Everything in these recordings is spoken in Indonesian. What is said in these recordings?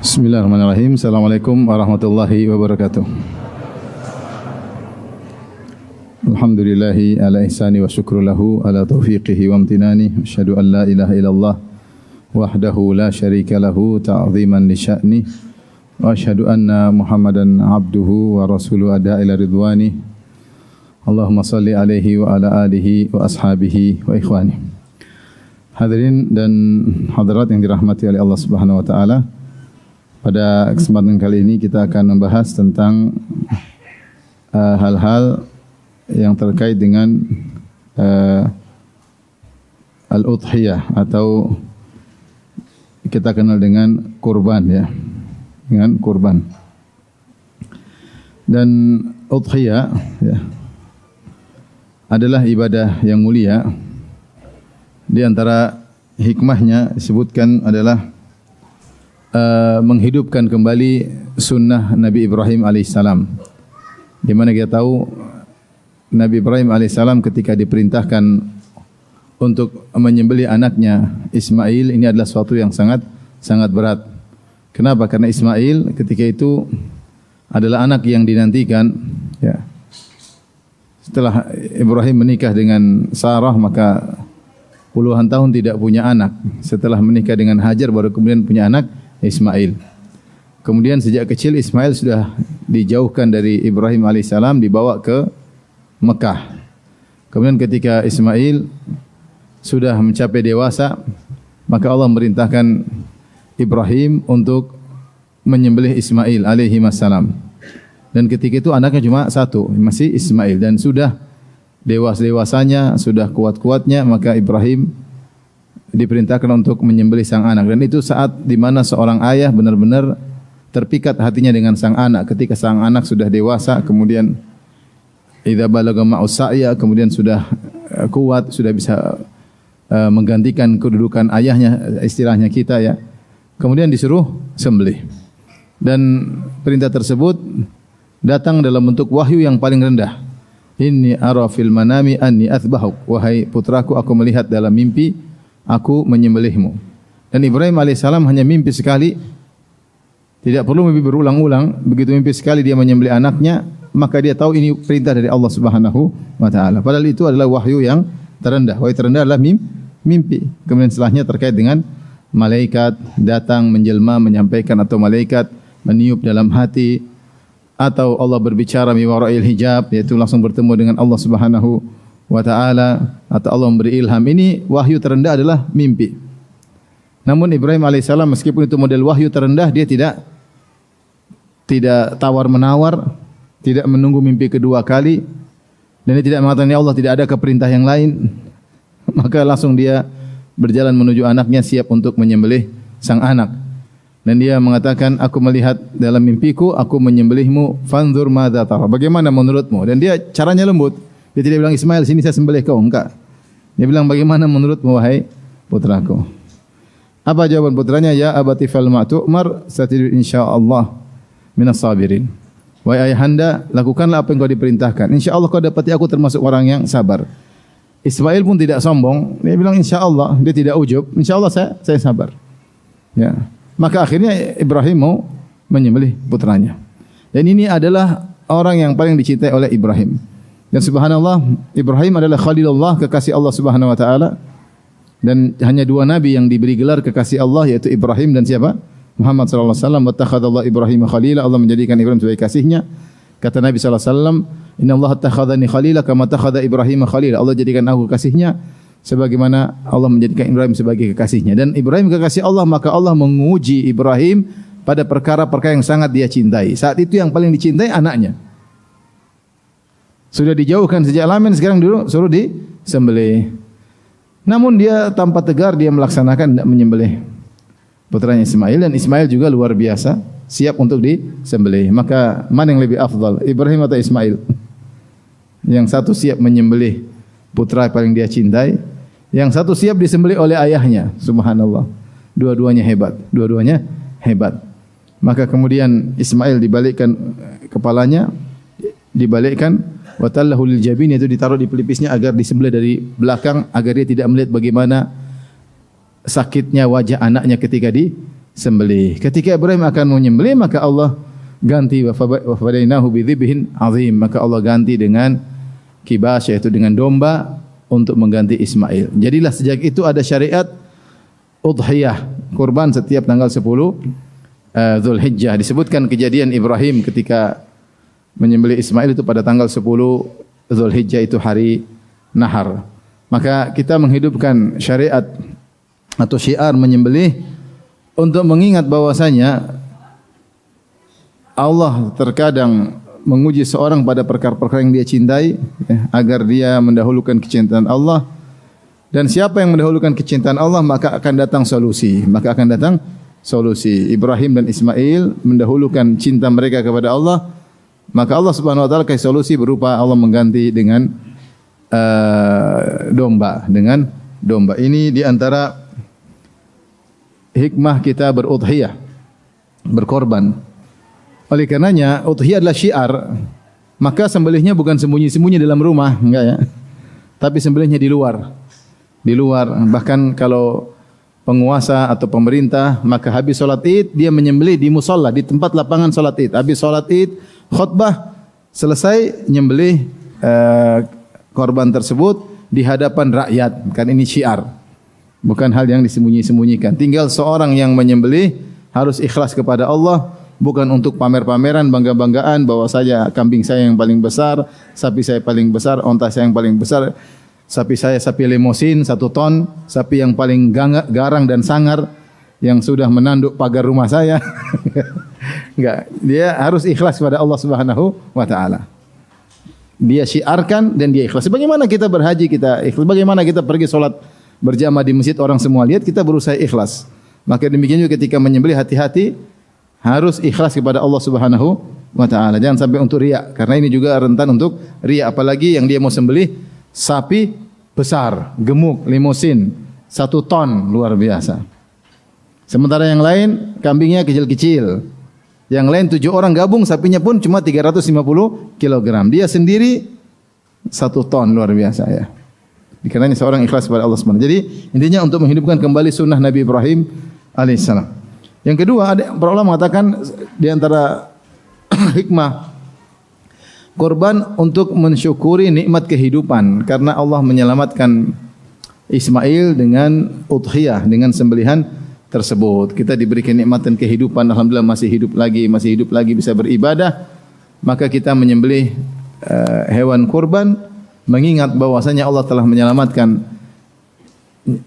Bismillahirrahmanirrahim. Assalamualaikum warahmatullahi wabarakatuh. Alhamdulillahi ala ihsani wa syukru lahu ala taufiqihi wa amtinani. Asyhadu an la ilaha illallah wahdahu la syarika lahu ta'ziman li sya'ni. Wa asyhadu anna Muhammadan abduhu wa rasuluhu ada ila ridwani. Allahumma salli alaihi wa ala alihi wa ashabihi wa ikhwani. Hadirin dan hadirat yang dirahmati oleh Allah Subhanahu wa taala. Pada kesempatan kali ini kita akan membahas tentang hal-hal yang terkait dengan al-udhiyah atau kita kenal dengan kurban, ya, dengan kurban. Dan udhiyah, ya, adalah ibadah yang mulia. Di antara hikmahnya disebutkan adalah menghidupkan kembali sunnah Nabi Ibrahim alaihissalam. Di mana kita tahu Nabi Ibrahim alaihissalam ketika diperintahkan untuk menyembelih anaknya Ismail, ini adalah suatu yang sangat berat. Kenapa? Karena Ismail ketika itu adalah anak yang dinantikan. Ya. Setelah Ibrahim menikah dengan Sarah, maka puluhan tahun tidak punya anak. Setelah menikah dengan Hajar baru kemudian punya anak Ismail. Kemudian sejak kecil Ismail sudah dijauhkan dari Ibrahim alaihissalam, dibawa ke Mekah. Kemudian ketika Ismail sudah mencapai dewasa, maka Allah merintahkan Ibrahim untuk menyembelih Ismail alaihi wassalam. Dan ketika itu anaknya cuma satu, masih Ismail, dan sudah dewasanya, sudah kuat-kuatnya, maka Ibrahim diperintahkan untuk menyembelih sang anak. Dan itu saat di mana seorang ayah benar-benar terpikat hatinya dengan sang anak. Ketika sang anak sudah dewasa, kemudian idza balagha ma'us sa'ya, kemudian sudah kuat, sudah bisa menggantikan kedudukan ayahnya, istilahnya kita, ya. Kemudian disuruh sembelih. Dan perintah tersebut datang dalam bentuk wahyu yang paling rendah. Inni ara fil manami anni athbahuk. Wahai putraku, aku melihat dalam mimpi aku menyembelihmu. Dan Ibrahim alaihissalam hanya mimpi sekali, tidak perlu mimpi berulang-ulang. Begitu mimpi sekali dia menyembelih anaknya, maka dia tahu ini perintah dari Allah Subhanahu wa taala. Padahal itu adalah wahyu yang terendah. Wahyu terendah adalah mimpi. Kemudian setelahnya terkait dengan malaikat datang menjelma menyampaikan, atau malaikat meniup dalam hati, atau Allah berbicara mi wara'il hijab, yaitu langsung bertemu dengan Allah Subhanahu wa ta'ala, atau Allah memberi ilham. Ini wahyu terendah adalah mimpi. Namun Ibrahim alaihissalam meskipun itu model wahyu terendah, dia tidak tawar-menawar, tidak menunggu mimpi kedua kali, dan dia tidak mengatakan ya Allah tidak ada keperintah yang lain. Maka langsung dia berjalan menuju anaknya, siap untuk menyembelih sang anak. Dan dia mengatakan, aku melihat dalam mimpiku aku menyembelihmu, fanzur madza tara, bagaimana menurutmu? Dan dia caranya lembut. Dia tidak bilang Ismail sini saya sembelih kau, enggak. Dia bilang bagaimana menurutmu wahai putraku? Apa jawaban putranya? Ya abati fal ma tu'mar satajidu insyaallah minas sabirin. Wahai ayahanda, lakukanlah apa yang kau diperintahkan. Insyaallah kau dapati aku termasuk orang yang sabar. Ismail pun tidak sombong. Dia bilang insyaallah, dia tidak ujub. Insyaallah saya sabar. Ya. Maka akhirnya Ibrahim mau menyembelih putranya. Dan ini adalah orang yang paling dicintai oleh Ibrahim. Dan subhanallah, Ibrahim adalah Khalilullah, kekasih Allah Subhanahu wa taala. Dan hanya dua nabi yang diberi gelar kekasih Allah, yaitu Ibrahim dan siapa? Muhammad sallallahu alaihi wasallam. Wattakhadallahu Ibrahim khalila, Allah menjadikan Ibrahim sebagai kasihnya. Kata Nabi sallallahu alaihi wasallam, "Innallaha takhadhani khalila kama takhadha Ibrahim khalila." Allah jadikan aku kekasihnya sebagaimana Allah menjadikan Ibrahim sebagai kekasihnya. Dan Ibrahim kekasih Allah, maka Allah menguji Ibrahim pada perkara-perkara yang sangat dia cintai. Saat itu yang paling dicintai anaknya. Sudah dijauhkan sejak lamin, sekarang dulu suruh disembelih. Namun dia tanpa tegar, dia melaksanakan, tidak menyembelih putranya Ismail. Dan Ismail juga luar biasa, siap untuk disembelih. Maka mana yang lebih afdal, Ibrahim atau Ismail? Yang satu siap menyembelih putra paling dia cintai, yang satu siap disembelih oleh ayahnya. Subhanallah. Dua-duanya hebat. Maka kemudian Ismail dibalikkan kepalanya, dibalikkan, wa tallahu lil jabin, itu ditaruh di pelipisnya agar disembelih dari belakang, agar dia tidak melihat bagaimana sakitnya wajah anaknya ketika sembelih. Ketika Ibrahim akan menyembelih, maka Allah ganti wa fadainahu bidzibhin azim, maka Allah ganti dengan kibas, yaitu dengan domba untuk mengganti Ismail. Jadilah sejak itu ada syariat udhiyah, kurban setiap tanggal 10 Zulhijjah. Disebutkan kejadian Ibrahim ketika menyembelih Ismail itu pada tanggal 10 Zulhijjah, itu hari nahar. Maka kita menghidupkan syariat atau syiar menyembelih untuk mengingat bahwasanya Allah terkadang menguji seorang pada perkara-perkara yang dia cintai, agar dia mendahulukan kecintaan Allah. Dan siapa yang mendahulukan kecintaan Allah, maka akan datang solusi. Ibrahim dan Ismail mendahulukan cinta mereka kepada Allah, maka Allah Subhanahu wa taala kasih solusi berupa Allah mengganti dengan domba. Ini di antara hikmah kita berudhiyah, berkorban. Oleh karenanya udhiyah adalah syiar. Maka sembelihnya bukan sembunyi-sembunyi dalam rumah, enggak ya. Tapi sembelihnya di luar. Bahkan kalau penguasa atau pemerintah, maka habis salat Id dia menyembelih di musalla, di tempat lapangan salat Id. Habis salat Id, khutbah selesai, nyembelih korban tersebut di hadapan rakyat. Kan ini syiar. Bukan hal yang disembunyi-sembunyikan. Tinggal seorang yang menyembelih harus ikhlas kepada Allah, bukan untuk pamer-pameran, bangga-banggaan bahwa kambing saya yang paling besar, sapi saya paling besar, onta saya yang paling besar, sapi saya sapi limosin 1 ton, sapi yang paling garang dan sangar yang sudah menanduk pagar rumah saya. Enggak, dia harus ikhlas kepada Allah Subhanahu wa taala. Dia syiarkan dan dia ikhlas. Bagaimana kita berhaji, kita ikhlas. Bagaimana kita pergi solat berjamaah di masjid, orang semua lihat, kita berusaha ikhlas. Maka demikian juga ketika menyembelih, hati-hati, harus ikhlas kepada Allah Subhanahu wa taala. Jangan sampai untuk riya, karena ini juga rentan untuk riya, apalagi yang dia mau sembelih sapi besar, gemuk, limosin, 1 ton, luar biasa. Sementara yang lain kambingnya kecil-kecil. Yang lain 7 orang gabung, sapinya pun cuma 350 kg. Dia sendiri 1 ton, luar biasa ya. Dikarenanya seorang ikhlas kepada Allah Subhanahu. Jadi intinya untuk menghidupkan kembali sunnah Nabi Ibrahim alaihissalam. Yang kedua, ada para ulama mengatakan di antara hikmah korban untuk mensyukuri nikmat kehidupan, karena Allah menyelamatkan Ismail dengan udhiyah, dengan sembelihan tersebut. Kita diberikan nikmatan kehidupan, alhamdulillah masih hidup lagi bisa beribadah, maka kita menyembelih hewan kurban mengingat bahwasanya Allah telah menyelamatkan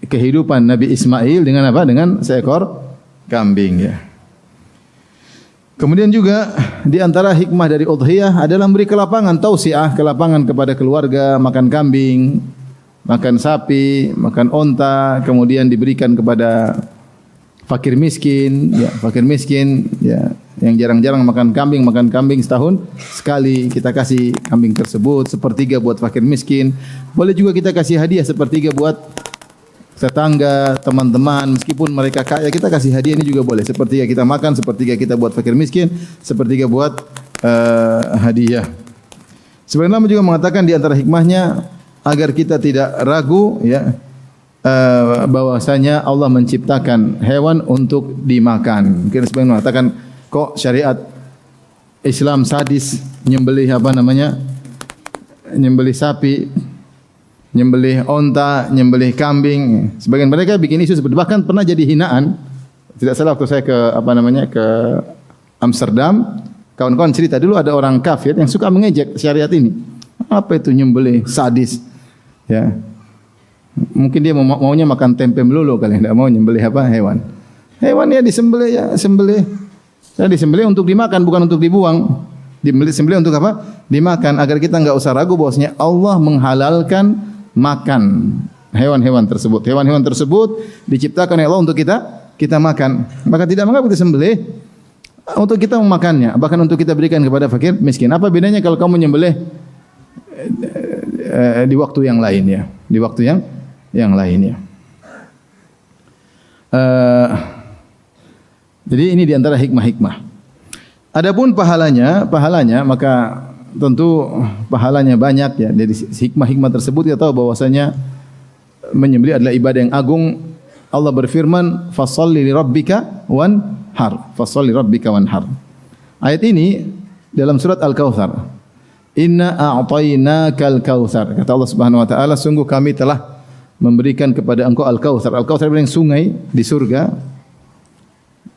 kehidupan Nabi Ismail dengan apa? Dengan seekor kambing ya. Kemudian juga di antara hikmah dari udhiyah adalah memberi kelapangan, tausiah, kelapangan kepada keluarga, makan kambing, makan sapi, makan onta, kemudian diberikan kepada fakir miskin, ya, yang jarang-jarang makan kambing setahun sekali, kita kasih kambing tersebut, 1/3 buat fakir miskin. Boleh juga kita kasih hadiah 1/3 buat tetangga, teman-teman, meskipun mereka kaya, kita kasih hadiah, ini juga boleh. 1/3 kita makan, 1/3 kita buat fakir miskin, 1/3 buat hadiah. Sebenarnya juga mengatakan di antara hikmahnya agar kita tidak ragu ya, bahwasanya Allah menciptakan hewan untuk dimakan. Mungkin sebagian mengatakan kok syariat Islam sadis, nyembelih nyembelih sapi, nyembelih onta, nyembelih kambing. Sebagian mereka bikin isu seperti, bahkan pernah jadi hinaan. Tidak salah waktu saya ke Amsterdam, kawan-kawan cerita dulu ada orang kafir yang suka mengejek syariat ini. Apa itu nyembelih sadis? Ya. Mungkin dia maunya makan tempe melulu kali, tidak mau nyembelih hewan. Hewan ya disembelih ya, sembelih. Saya disembelih untuk dimakan, bukan untuk dibuang. Disembelih untuk apa? Dimakan, agar kita enggak usah ragu bahwasanya Allah menghalalkan makan hewan-hewan tersebut. Hewan-hewan tersebut diciptakan oleh Allah untuk kita makan. Maka tidak mengapa kita sembelih untuk kita memakannya, bahkan untuk kita berikan kepada fakir miskin. Apa bedanya kalau kamu nyembelih di waktu yang lain ya? Di waktu yang lainnya. Jadi ini diantara hikmah-hikmah. Adapun pahalanya maka tentu pahalanya banyak ya. Dari hikmah-hikmah tersebut kita tahu bahwasanya menyembelih adalah ibadah yang agung. Allah berfirman, "Fasholli li rabbika wanhar. Fasholli rabbika wanhar. Ayat ini dalam surat Al-Kautsar. Inna a'tainakal kautsar. Kata Allah Subhanahu wa taala, sungguh kami telah memberikan kepada engkau Al-Kautsar. Al-Kautsar adalah sungai di surga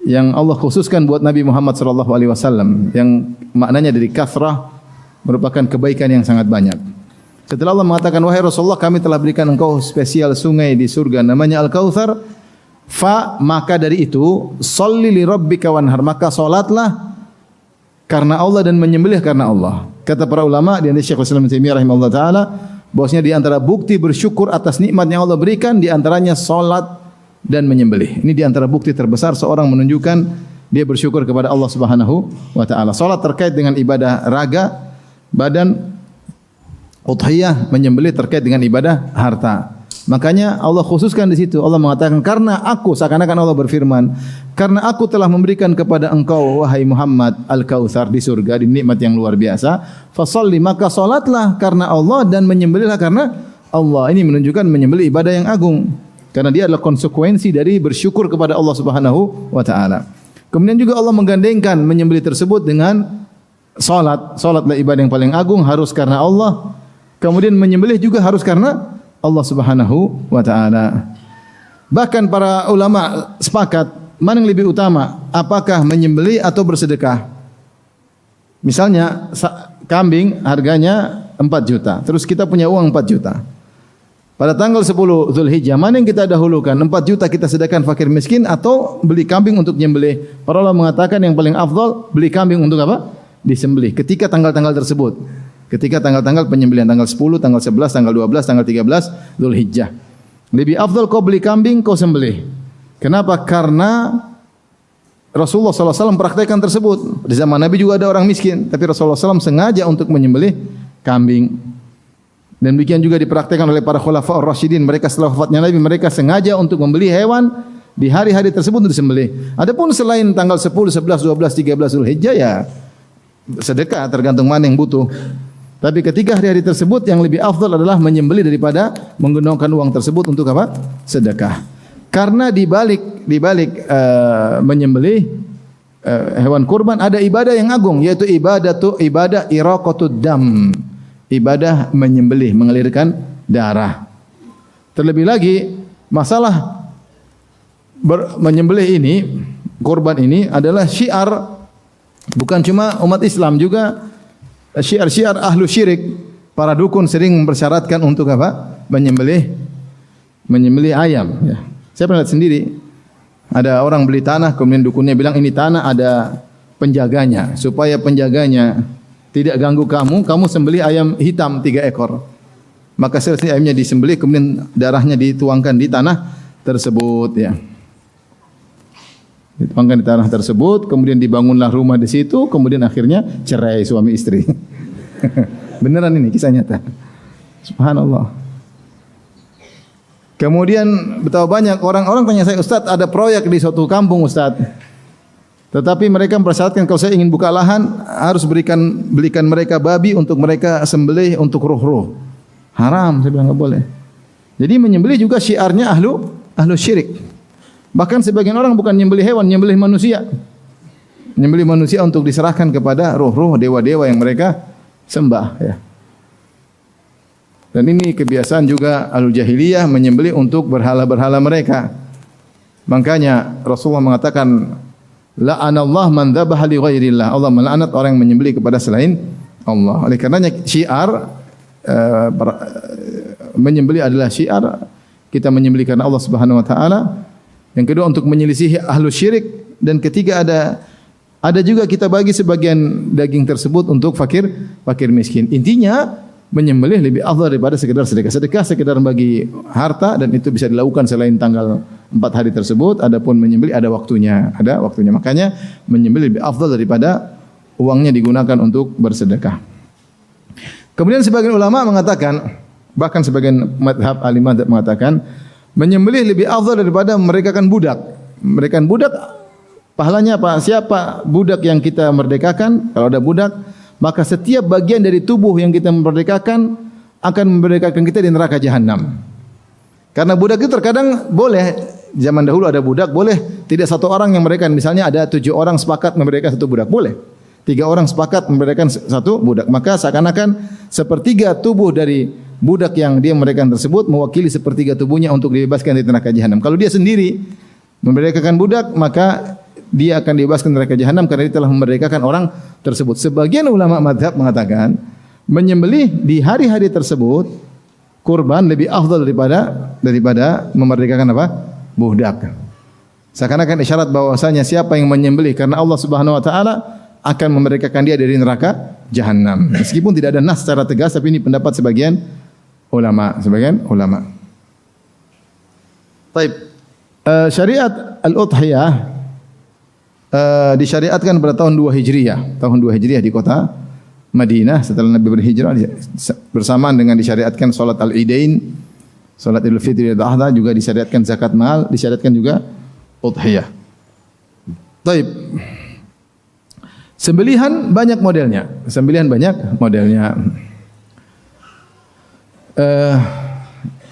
yang Allah khususkan buat Nabi Muhammad sallallahu alaihi wasallam, yang maknanya dari kasrah merupakan kebaikan yang sangat banyak. Setelah Allah mengatakan, wahai Rasulullah, kami telah berikan engkau spesial sungai di surga namanya Al-Kautsar, maka dari itu sholli li rabbika wanhar, maka salatlah karena Allah dan menyembelih karena Allah. Kata para ulama, di antara Syekh Islam Ibnu Taimiyah rahimahullah taala, bahwasanya di antara bukti bersyukur atas nikmat yang Allah berikan di antaranya salat dan menyembelih. Ini di antara bukti terbesar seorang menunjukkan dia bersyukur kepada Allah Subhanahu wa taala. Salat terkait dengan ibadah raga, badan, udhiyah, menyembelih terkait dengan ibadah harta. Makanya Allah khususkan di situ. Allah mengatakan, karena aku, seakan-akan Allah berfirman, karena aku telah memberikan kepada engkau wahai Muhammad Al-Kautsar di surga, di nikmat yang luar biasa, fasholli, maka salatlah karena Allah dan menyembelihlah karena Allah. Ini menunjukkan menyembelih ibadah yang agung, karena dia adalah konsekuensi dari bersyukur kepada Allah Subhanahu wa taala. Kemudian juga Allah menggandengkan menyembelih tersebut dengan salat. Salatlah ibadah yang paling agung, harus karena Allah. Kemudian menyembelih juga harus karena Allah Subhanahu wa taala. Bahkan para ulama sepakat mana yang lebih utama, apakah menyembelih atau bersedekah. Misalnya kambing harganya 4 juta, terus kita punya uang 4 juta. Pada tanggal 10 Zulhijjah, mana yang kita dahulukan? 4 juta kita sedekahkan fakir miskin atau beli kambing untuk menyembelih? Para ulama mengatakan yang paling afdal beli kambing untuk apa? Disembelih. Ketika tanggal-tanggal tersebut. Ketika tanggal-tanggal penyembelihan, tanggal 10, tanggal 11, tanggal 12, tanggal 13 Zulhijjah. Lebih afdal kau beli kambing, kau sembelih. Kenapa? Karena Rasulullah SAW mempraktikkan tersebut. Di zaman Nabi juga ada orang miskin, tapi Rasulullah SAW sengaja untuk menyembelih kambing. Dan demikian juga dipraktikkan oleh para khulafaur rasyidin. Mereka setelah wafatnya Nabi, mereka sengaja untuk membeli hewan di hari-hari tersebut untuk disembelih. Adapun selain tanggal 10, 11, 12, 13 Zulhijjah, ya sedekah, tergantung mana yang butuh. Tapi ketika hari-hari tersebut yang lebih afdal adalah menyembelih daripada menggunakan uang tersebut untuk apa? Sedekah. Karena di balik menyembelih hewan kurban ada ibadah yang agung, yaitu ibadah iraqatud dam. Ibadah menyembelih, mengalirkan darah. Terlebih lagi masalah menyembelih ini, kurban ini adalah syiar bukan cuma umat Islam, juga syiar-syiar ahlu syirik. Para dukun sering mempersyaratkan untuk apa? Menyembelih ayam. Ya. Saya pernah lihat sendiri. Ada orang beli tanah, kemudian dukunnya bilang ini tanah ada penjaganya. Supaya penjaganya tidak ganggu kamu sembelih ayam hitam 3 ekor. Maka selesai ayamnya disembelih, kemudian darahnya dituangkan di tanah tersebut. Ya. Dituangkan di tanah tersebut, kemudian dibangunlah rumah di situ, kemudian akhirnya cerai suami istri. Beneran ini kisah nyata. Subhanallah. Kemudian betapa banyak orang-orang tanya saya, Ustaz, ada proyek di suatu kampung, Ustaz. Tetapi mereka mempersyaratkan kalau saya ingin buka lahan harus belikan mereka babi untuk mereka sembelih untuk roh-roh. Haram, saya bilang enggak boleh. Jadi menyembelih juga syiarnya ahlu syirik. Bahkan sebagian orang bukan menyembelih hewan, menyembelih manusia. Menyembelih manusia untuk diserahkan kepada roh-roh dewa-dewa yang mereka sembah, ya. Dan ini kebiasaan juga ahlu jahiliyah menyembelih untuk berhala-berhala mereka. Makanya Rasulullah mengatakan, la'anallah man dzabaha li ghairillah. Allah melaknat orang yang menyembelih kepada selain Allah. Oleh karenanya syiar menyembelih adalah syiar. Kita menyembelih karena Allah Subhanahu wa taala. Yang kedua untuk menyelisihi ahlu syirik, dan ketiga ada juga kita bagi sebagian daging tersebut untuk fakir miskin. Intinya menyembelih lebih afdal daripada sekedar sedekah. Sedekah sekedar bagi harta dan itu bisa dilakukan selain tanggal 4 hari tersebut. Adapun menyembelih ada waktunya. Makanya menyembelih lebih afdal daripada uangnya digunakan untuk bersedekah. Kemudian sebagian ulama mengatakan, bahkan sebagian madhab ahli madhab mengatakan, menyembelih lebih afdal daripada merekakan budak. Merekakan budak pahalanya apa? Siapa budak yang kita merdekakan? Kalau ada budak, maka setiap bagian dari tubuh yang kita merdekakan akan memerdekakan kita di neraka jahanam. Karena budak itu terkadang boleh zaman dahulu ada budak, boleh tidak satu orang yang memberikan. Misalnya ada 7 orang sepakat memberikan satu budak, boleh. 3 orang sepakat memberikan satu budak. Maka seakan-akan sepertiga tubuh dari budak yang dia memberikan tersebut mewakili sepertiga tubuhnya untuk dibebaskan dari neraka jahanam. Kalau dia sendiri memerdekakan budak, maka dia akan dibebaskan dari neraka jahanam karena dia telah memerdekakan orang tersebut. Sebagian ulama mazhab mengatakan menyembelih di hari-hari tersebut kurban lebih afdal daripada memerdekakan apa? Budak. Seakan-akan isyarat bahwasanya siapa yang menyembelih karena Allah Subhanahu wa taala akan memerdekakan dia dari neraka jahanam. Meskipun tidak ada nas secara tegas, tapi ini pendapat sebagian ulama. Taib. Syariat al-udhiyah disyariatkan pada tahun 2 Hijriah. Tahun 2 Hijriah di kota Madinah setelah Nabi berhijrah, bersamaan dengan disyariatkan salat al-Idain, salat Idul Fitri dan Adha, juga disyariatkan zakat mal, disyariatkan juga udhiyah. Taib. Sembelihan banyak modelnya.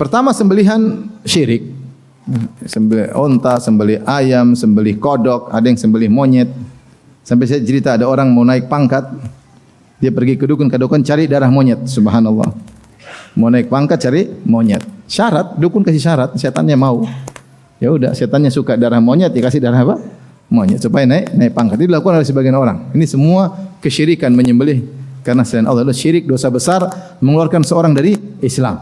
Pertama sembelihan syirik. Sembelih unta, sembelih ayam, sembelih kodok, ada yang sembelih monyet. Sampai saya cerita ada orang mau naik pangkat, dia pergi ke dukun cari darah monyet. Subhanallah. Mau naik pangkat cari monyet. Syarat, dukun kasih syarat, setannya mau. Ya udah, setannya suka darah monyet, dikasih darah apa? Monyet supaya naik pangkat. Ini dilakukan oleh sebagian orang. Ini semua kesyirikan, menyembelih karena selain Allah. Syirik, dosa besar, mengeluarkan seorang dari Islam.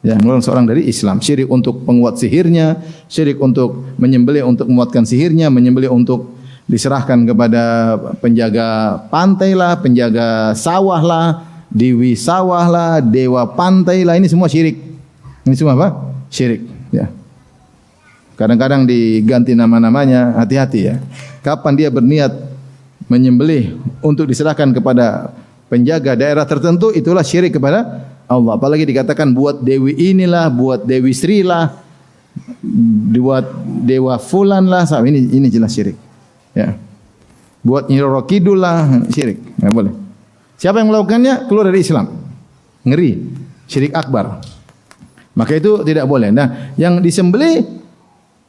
Ya, mengeluarkan seorang dari Islam. Syirik untuk penguat sihirnya, syirik untuk menyembelih untuk menguatkan sihirnya, menyembelih untuk diserahkan kepada penjaga pantai lah, penjaga sawah lah, dewi sawah lah, dewa pantai lah. Ini semua syirik. Ini semua apa? Syirik. Ya. Kadang-kadang diganti nama-namanya, hati-hati ya. Kapan dia berniat menyembelih untuk diserahkan kepada penjaga daerah tertentu, itulah syirik kepada Allah. Apalagi dikatakan buat dewi inilah, buat dewi Sri lah, buat dewa fulan lah, ini jelas syirik. Ya. Buat Nyi Roro Kidul lah, syirik. Enggak boleh. Siapa yang melakukannya keluar dari Islam. Ngeri. Syirik akbar. Maka itu tidak boleh. Nah, yang disembelih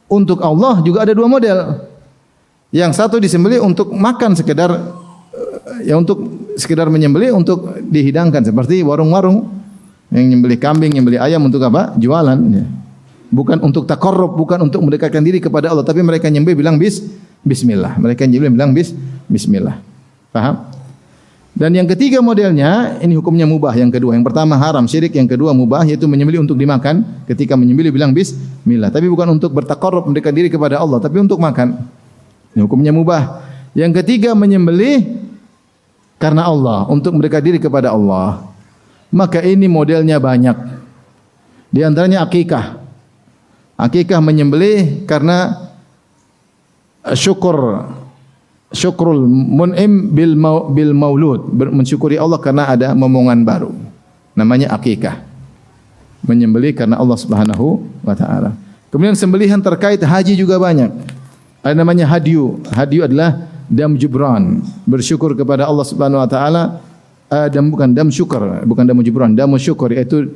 untuk Allah juga ada 2 model. Yang satu disembelih untuk makan sekedar menyembelih untuk dihidangkan seperti warung-warung yang nyembelih kambing, nyembelih ayam untuk apa? Jualan. Ya. Bukan untuk takarrub, bukan untuk mendekatkan diri kepada Allah, tapi mereka nyembelih bilang bismillah. Mereka nyembelih bilang bismillah. Paham? Dan yang ketiga modelnya, ini hukumnya mubah. Yang kedua, yang pertama haram syirik, yang kedua mubah, yaitu menyembelih untuk dimakan. Ketika menyembelih bilang bismillah, tapi bukan untuk bertakarrub, mendekatkan diri kepada Allah, tapi untuk makan. Ini hukumnya mubah. Yang ketiga menyembelih karena Allah, untuk mendekatkan diri kepada Allah. Maka ini modelnya banyak. Di antaranya akikah. Akikah menyembelih karena syukrul mun'im bil maulud, mensyukuri Allah karena ada momongan baru. Namanya akikah. Menyembelih karena Allah Subhanahu wa taala. Kemudian sembelihan terkait haji juga banyak. Ada namanya hadyu. Hadyu adalah dam jubran, bersyukur kepada Allah Subhanahu wa taala. Bukan dam jubran, dam syukur, yaitu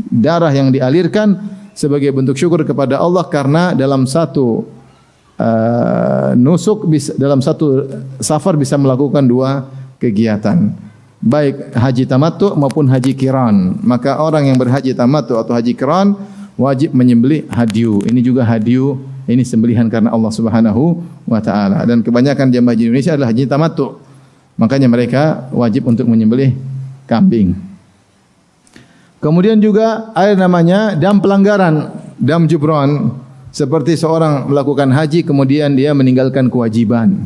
darah yang dialirkan sebagai bentuk syukur kepada Allah karena dalam satu nusuk dalam satu safar bisa melakukan 2 kegiatan, baik haji tamattu maupun haji qiran. Maka orang yang berhaji tamattu atau haji qiran wajib menyembelih hadyu. Ini juga hadyu, ini sembelihan karena Allah Subhanahu wa taala. Dan kebanyakan jemaah haji Indonesia adalah haji tamattu. Makanya mereka wajib untuk menyembelih kambing. Kemudian juga ada namanya dam pelanggaran, dam jubran. Seperti seorang melakukan haji kemudian dia meninggalkan kewajiban.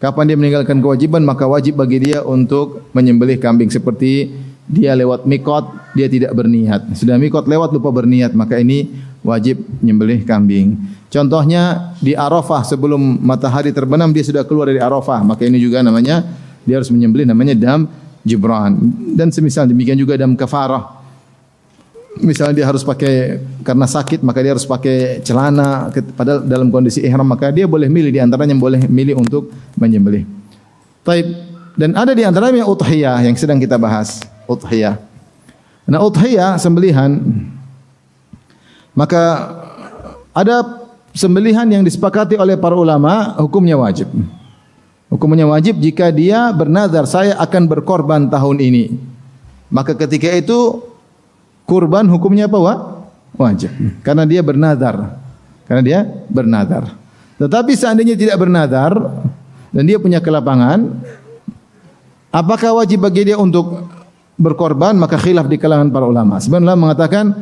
Kapan dia meninggalkan kewajiban, maka wajib bagi dia untuk menyembelih kambing. Seperti dia lewat mikot, dia tidak berniat. Sudah mikot lewat lupa berniat, maka ini wajib menyembelih kambing. Contohnya di Arafah, sebelum matahari terbenam dia sudah keluar dari Arafah, maka ini juga namanya dia harus menyembelih, namanya dam jibran. Dan semisal demikian juga dam kafarah. Misalnya dia harus pakai karena sakit, maka dia harus pakai celana padahal dalam kondisi ihram, maka dia boleh milih, di antaranya boleh milih untuk menyembelih. Taib. Dan ada di antaranya udhiyah yang sedang kita bahas, udhiyah. Nah, udhiyah sembelihan, maka Ada sembelihan yang disepakati oleh para ulama hukumnya wajib. Hukumnya wajib jika dia bernazar saya akan berkorban tahun ini. Maka ketika itu kurban hukumnya apa? Wajib. Karena dia bernazar. Tetapi seandainya tidak bernazar dan dia punya kelapangan, apakah wajib bagi dia untuk berkorban? Maka khilaf di kalangan para ulama. Sebenarnya mengatakan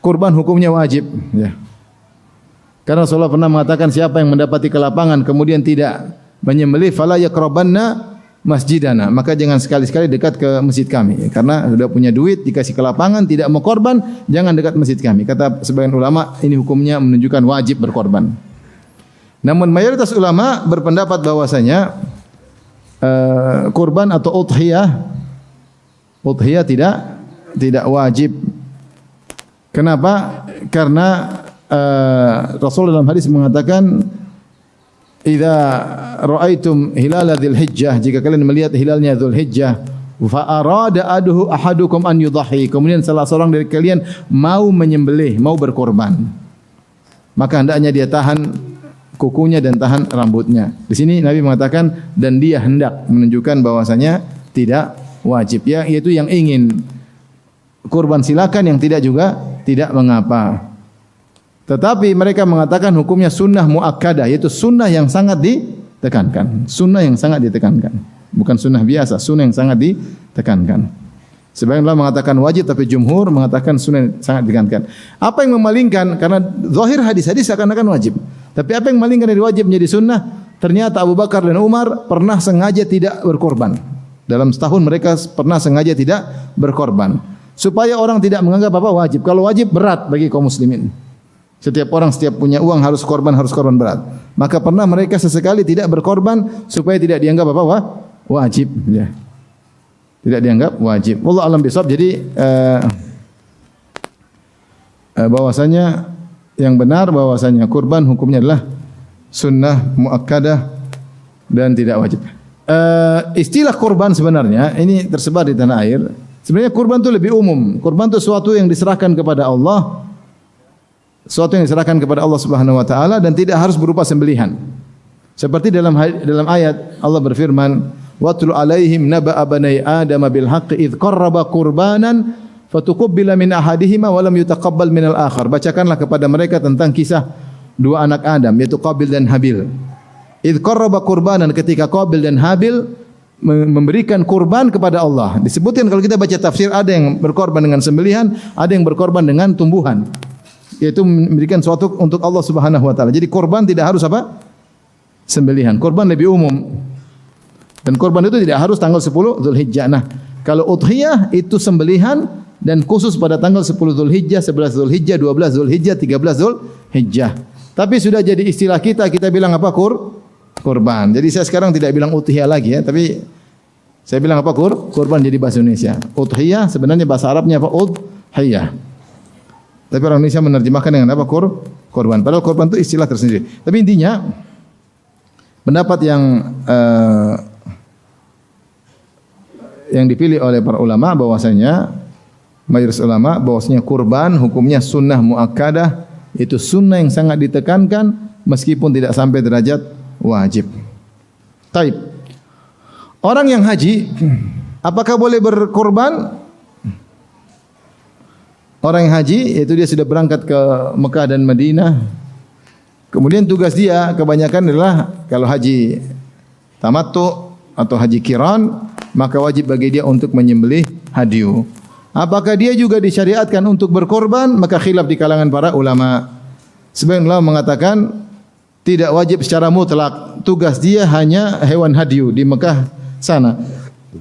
kurban hukumnya wajib, ya. Karena Rasulullah pernah mengatakan siapa yang mendapati kelapangan kemudian tidak menyembelih fala yaqrabanna masjidana, maka jangan sekali-sekali dekat ke masjid kami. Karena sudah punya duit dikasih kelapangan tidak mau korban, jangan dekat masjid kami. Kata sebagian ulama ini hukumnya menunjukkan wajib berkorban. Namun mayoritas ulama berpendapat bahwasanya kurban atau udhiyah tidak wajib. Kenapa? Karena Rasulullah dalam hadis mengatakan idza ra'aitum hilal dzulhijjah, jika kalian melihat hilalnya Dzulhijjah, fa arada ahadukum an yudhi, kemudian salah seorang dari kalian mau menyembelih, mau berkorban, maka hendaknya dia tahan kukunya dan tahan rambutnya. Di sini Nabi mengatakan dan dia hendak, menunjukkan bahwasanya tidak wajib, ya, yaitu yang ingin kurban silakan, yang tidak juga tidak mengapa. Tetapi mereka mengatakan hukumnya sunnah muakkadah, yaitu sunnah yang sangat ditekankan. Sunnah yang sangat ditekankan. Bukan sunnah biasa, sunnah yang sangat ditekankan. Sebagian ulama mengatakan wajib, tapi jumhur mengatakan sunnah yang sangat ditekankan. Apa yang memalingkan? Karena zahir hadis-hadis seakan-akan wajib. Tapi apa yang memalingkan dari wajib menjadi sunnah? Ternyata Abu Bakar dan Umar pernah sengaja tidak berkorban. Dalam setahun mereka pernah sengaja tidak berkorban. Supaya orang tidak menganggap apa wajib. Kalau wajib berat bagi kaum muslimin. Setiap orang setiap punya uang harus korban berat. Maka pernah mereka sesekali tidak berkorban supaya tidak dianggap apa? Wajib. Ya. Tidak dianggap wajib. Wallahu a'lam bishawab. Jadi bahwasanya yang benar bahwasanya kurban hukumnya adalah sunnah muakkadah dan tidak wajib. Istilah kurban sebenarnya ini tersebar di tanah air. Sebenarnya kurban itu lebih umum. Kurban itu sesuatu yang diserahkan kepada Allah. Sesuatu yang diserahkan kepada Allah Subhanahu wa taala dan tidak harus berupa sembelihan. Seperti dalam ayat Allah berfirman, "Watlu 'alaihim naba'a bani Adam bil haqqi idz qarraba qurbanan fatuqabbala min ahadihima wa lam yutaqabbal min al-akhar." Bacakanlah kepada mereka tentang kisah dua anak Adam, yaitu Qabil dan Habil. Idz qarraba qurbanan, ketika Qabil dan Habil memberikan kurban kepada Allah. Disebutkan kalau kita baca tafsir ada yang berkorban dengan sembelihan, ada yang berkorban dengan tumbuhan. Yaitu memberikan sesuatu untuk Allah Subhanahu wa taala. Jadi korban tidak harus apa? Sembelihan. Korban lebih umum. Dan korban itu tidak harus tanggal 10 Dzulhijjah. Nah, kalau udhiyah itu sembelihan dan khusus pada tanggal 10 Dzulhijjah, 11 Dzulhijjah, 12 Dzulhijjah, 13 Dzulhijjah. Tapi sudah jadi istilah kita bilang apa? Kurban. Jadi saya sekarang tidak bilang udhiyah lagi ya, tapi saya bilang apa? Kurban jadi bahasa Indonesia. Udhiyah sebenarnya bahasa Arabnya apa? Udhiyah. Tapi orang Indonesia menerjemahkan dengan apa? Korban. Padahal korban itu istilah tersendiri. Tapi intinya pendapat yang dipilih oleh para ulama bahwasanya mayoritas ulama bahwasanya kurban hukumnya sunnah muakkadah, itu sunnah yang sangat ditekankan meskipun tidak sampai derajat wajib. Taib. Orang yang haji apakah boleh berkorban? Orang yang haji, yaitu dia sudah berangkat ke Mekah dan Madinah. Kemudian tugas dia kebanyakan adalah kalau haji tamattu atau haji qiran, maka wajib bagi dia untuk menyembelih hadiu. Apakah dia juga disyariatkan untuk berkorban? Maka khilaf di kalangan para ulama. Sebagian ulama mengatakan tidak wajib secara mutlak. Tugas dia hanya hewan hadiu di Mekah sana.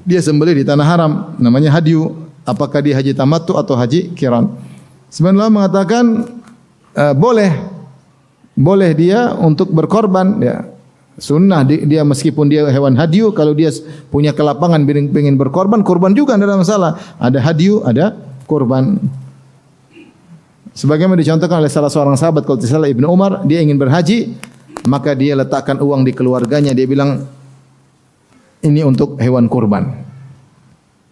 Dia sembelih di tanah haram, namanya hadiu. Apakah dia haji tamattu atau haji qiran? Sebenarnya mengatakan boleh dia untuk berkorban, ya. Sunnah dia meskipun dia hewan hadiu, kalau dia punya kelapangan ingin berkorban, korban juga tidak ada masalah. Ada hadiu, ada korban. Sebagaimana dicontohkan oleh salah seorang sahabat kalau tidak salah Ibnu Umar, dia ingin berhaji, maka dia letakkan uang di keluarganya, dia bilang ini untuk hewan kurban.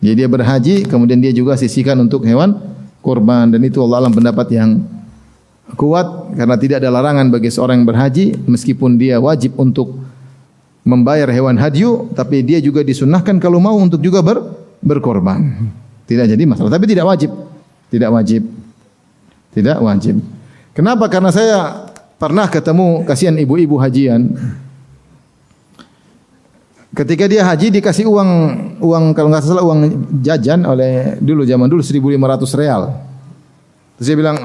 Jadi dia berhaji, kemudian dia juga sisihkan untuk hewan kurban, dan itu Allah alam pendapat yang kuat karena tidak ada larangan bagi seorang yang berhaji meskipun dia wajib untuk membayar hewan hadyu, tapi dia juga disunnahkan kalau mau untuk juga berkorban. Tidak jadi masalah, tapi tidak wajib. Tidak wajib. Tidak wajib. Kenapa? Karena saya pernah ketemu, kasihan ibu-ibu hajian. Ketika dia haji dikasih uang kalau nggak salah uang jajan oleh zaman dulu 1.500 real. Terus dia bilang,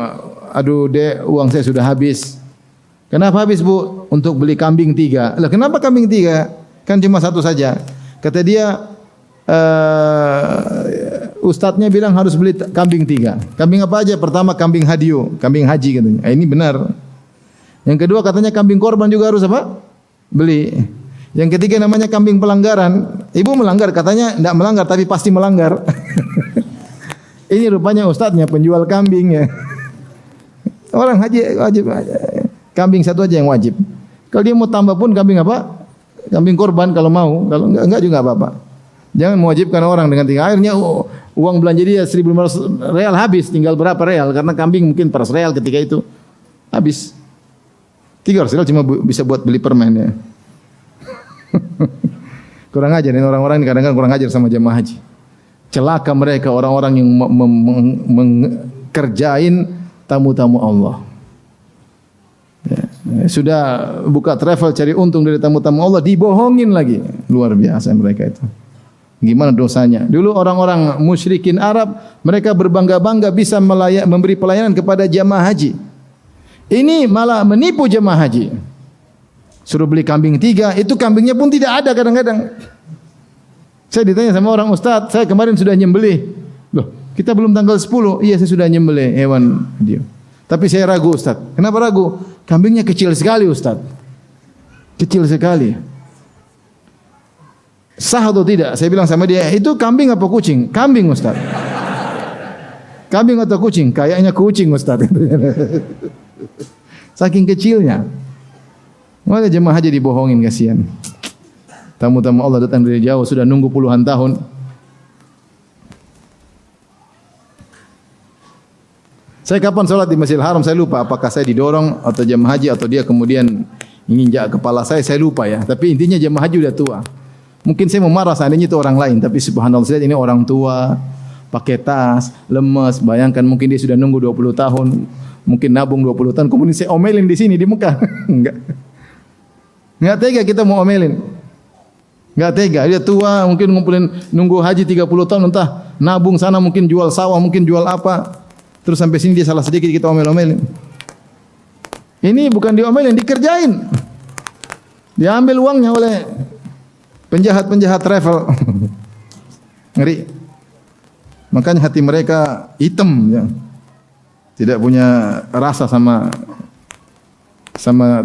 aduh dek, uang saya sudah habis. Kenapa habis bu? Untuk beli kambing 3. Lah kenapa kambing 3? Kan cuma 1 saja. Kata dia, ustadznya bilang harus beli kambing 3. Kambing apa aja? Pertama kambing hadyu, kambing haji katanya. Ini benar. Yang kedua katanya kambing korban juga harus apa? Beli. Yang ketiga namanya kambing pelanggaran. Ibu melanggar, katanya tidak melanggar tapi pasti melanggar. Ini rupanya ustadznya penjual kambing ya. Orang haji wajib kambing 1 aja yang wajib. Kalau dia mau tambah pun kambing apa? Kambing korban kalau mau. Kalau enggak juga apa-apa. Jangan mewajibkan orang dengan tinggal. Akhirnya uang belanja dia 1.500 real habis. Tinggal berapa real? Karena kambing mungkin 100 real ketika itu. Habis. 300 real cuma bisa buat beli permen ya. Kurang ajar nih orang-orang ini, kadang-kadang kurang ajar sama jemaah haji. Celaka mereka orang-orang yang mengerjain tamu-tamu Allah. Ya, sudah buka travel cari untung dari tamu-tamu Allah, dibohongin lagi. Luar biasa mereka itu. Gimana dosanya? Dulu orang-orang musyrikin Arab, mereka berbangga-bangga bisa memberi pelayanan kepada jemaah haji. Ini malah menipu jemaah haji. Suruh beli kambing 3, itu kambingnya pun tidak ada kadang-kadang. Saya ditanya sama orang, Ustaz, saya kemarin sudah nyembelih. Loh, kita belum tanggal 10. Iya, saya sudah nyembelih hewan dia. Tapi saya ragu, Ustaz. Kenapa ragu? Kambingnya kecil sekali, Ustaz. Kecil sekali. Sah atau tidak? Saya bilang sama dia, itu kambing apa kucing? Kambing, Ustaz. Kambing atau kucing? Kayaknya kucing, Ustaz. Saking kecilnya. Maka jemaah haji dibohongin, kasihan. Tamu-tamu Allah datang dari jauh, sudah nunggu puluhan tahun. Saya kapan sholat di Masjidil Haram, saya lupa. Apakah saya didorong atau jemaah haji atau dia kemudian menginjak kepala saya lupa ya. Tapi intinya jemaah haji udah tua. Mungkin saya mau marah seandainya itu orang lain. Tapi subhanallah, saya ini orang tua, pakai tas, lemes. Bayangkan mungkin dia sudah nunggu 20 tahun. Mungkin nabung 20 tahun. Kemudian saya omelin di sini, di Mekah. Enggak tega kita mau omelin. Enggak tega. Dia tua, mungkin ngumpulin nunggu haji 30 tahun, entah nabung sana, mungkin jual sawah, mungkin jual apa. Terus sampai sini dia salah sedikit kita omel-omelin. Ini bukan diomelin, dikerjain. Diambil uangnya oleh penjahat-penjahat travel. Ngeri. Makanya hati mereka hitam ya. Tidak punya rasa sama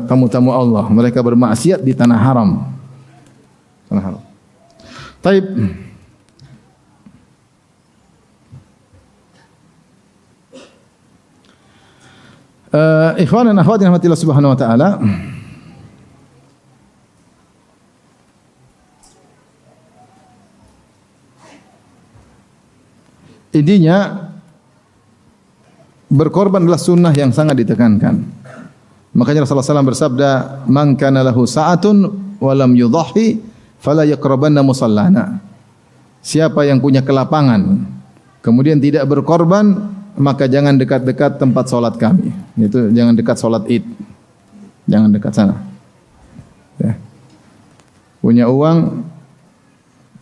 tamu-tamu Allah. Mereka bermaksiat di tanah haram. Tanah haram. Taib. Ikhwan dan akhwat yang rahmatillah subhanahu wa ta'ala. Intinya berkorban adalah sunnah yang sangat ditekankan. Makanya Rasulullah SAW bersabda, "Man kana lahu sa'atun wa lam yudhhi fala yaqrabanna musallana." Siapa yang punya kelapangan kemudian tidak berkorban, maka jangan dekat-dekat tempat salat kami. Itu jangan dekat salat Id. Jangan dekat sana. Ya. Punya uang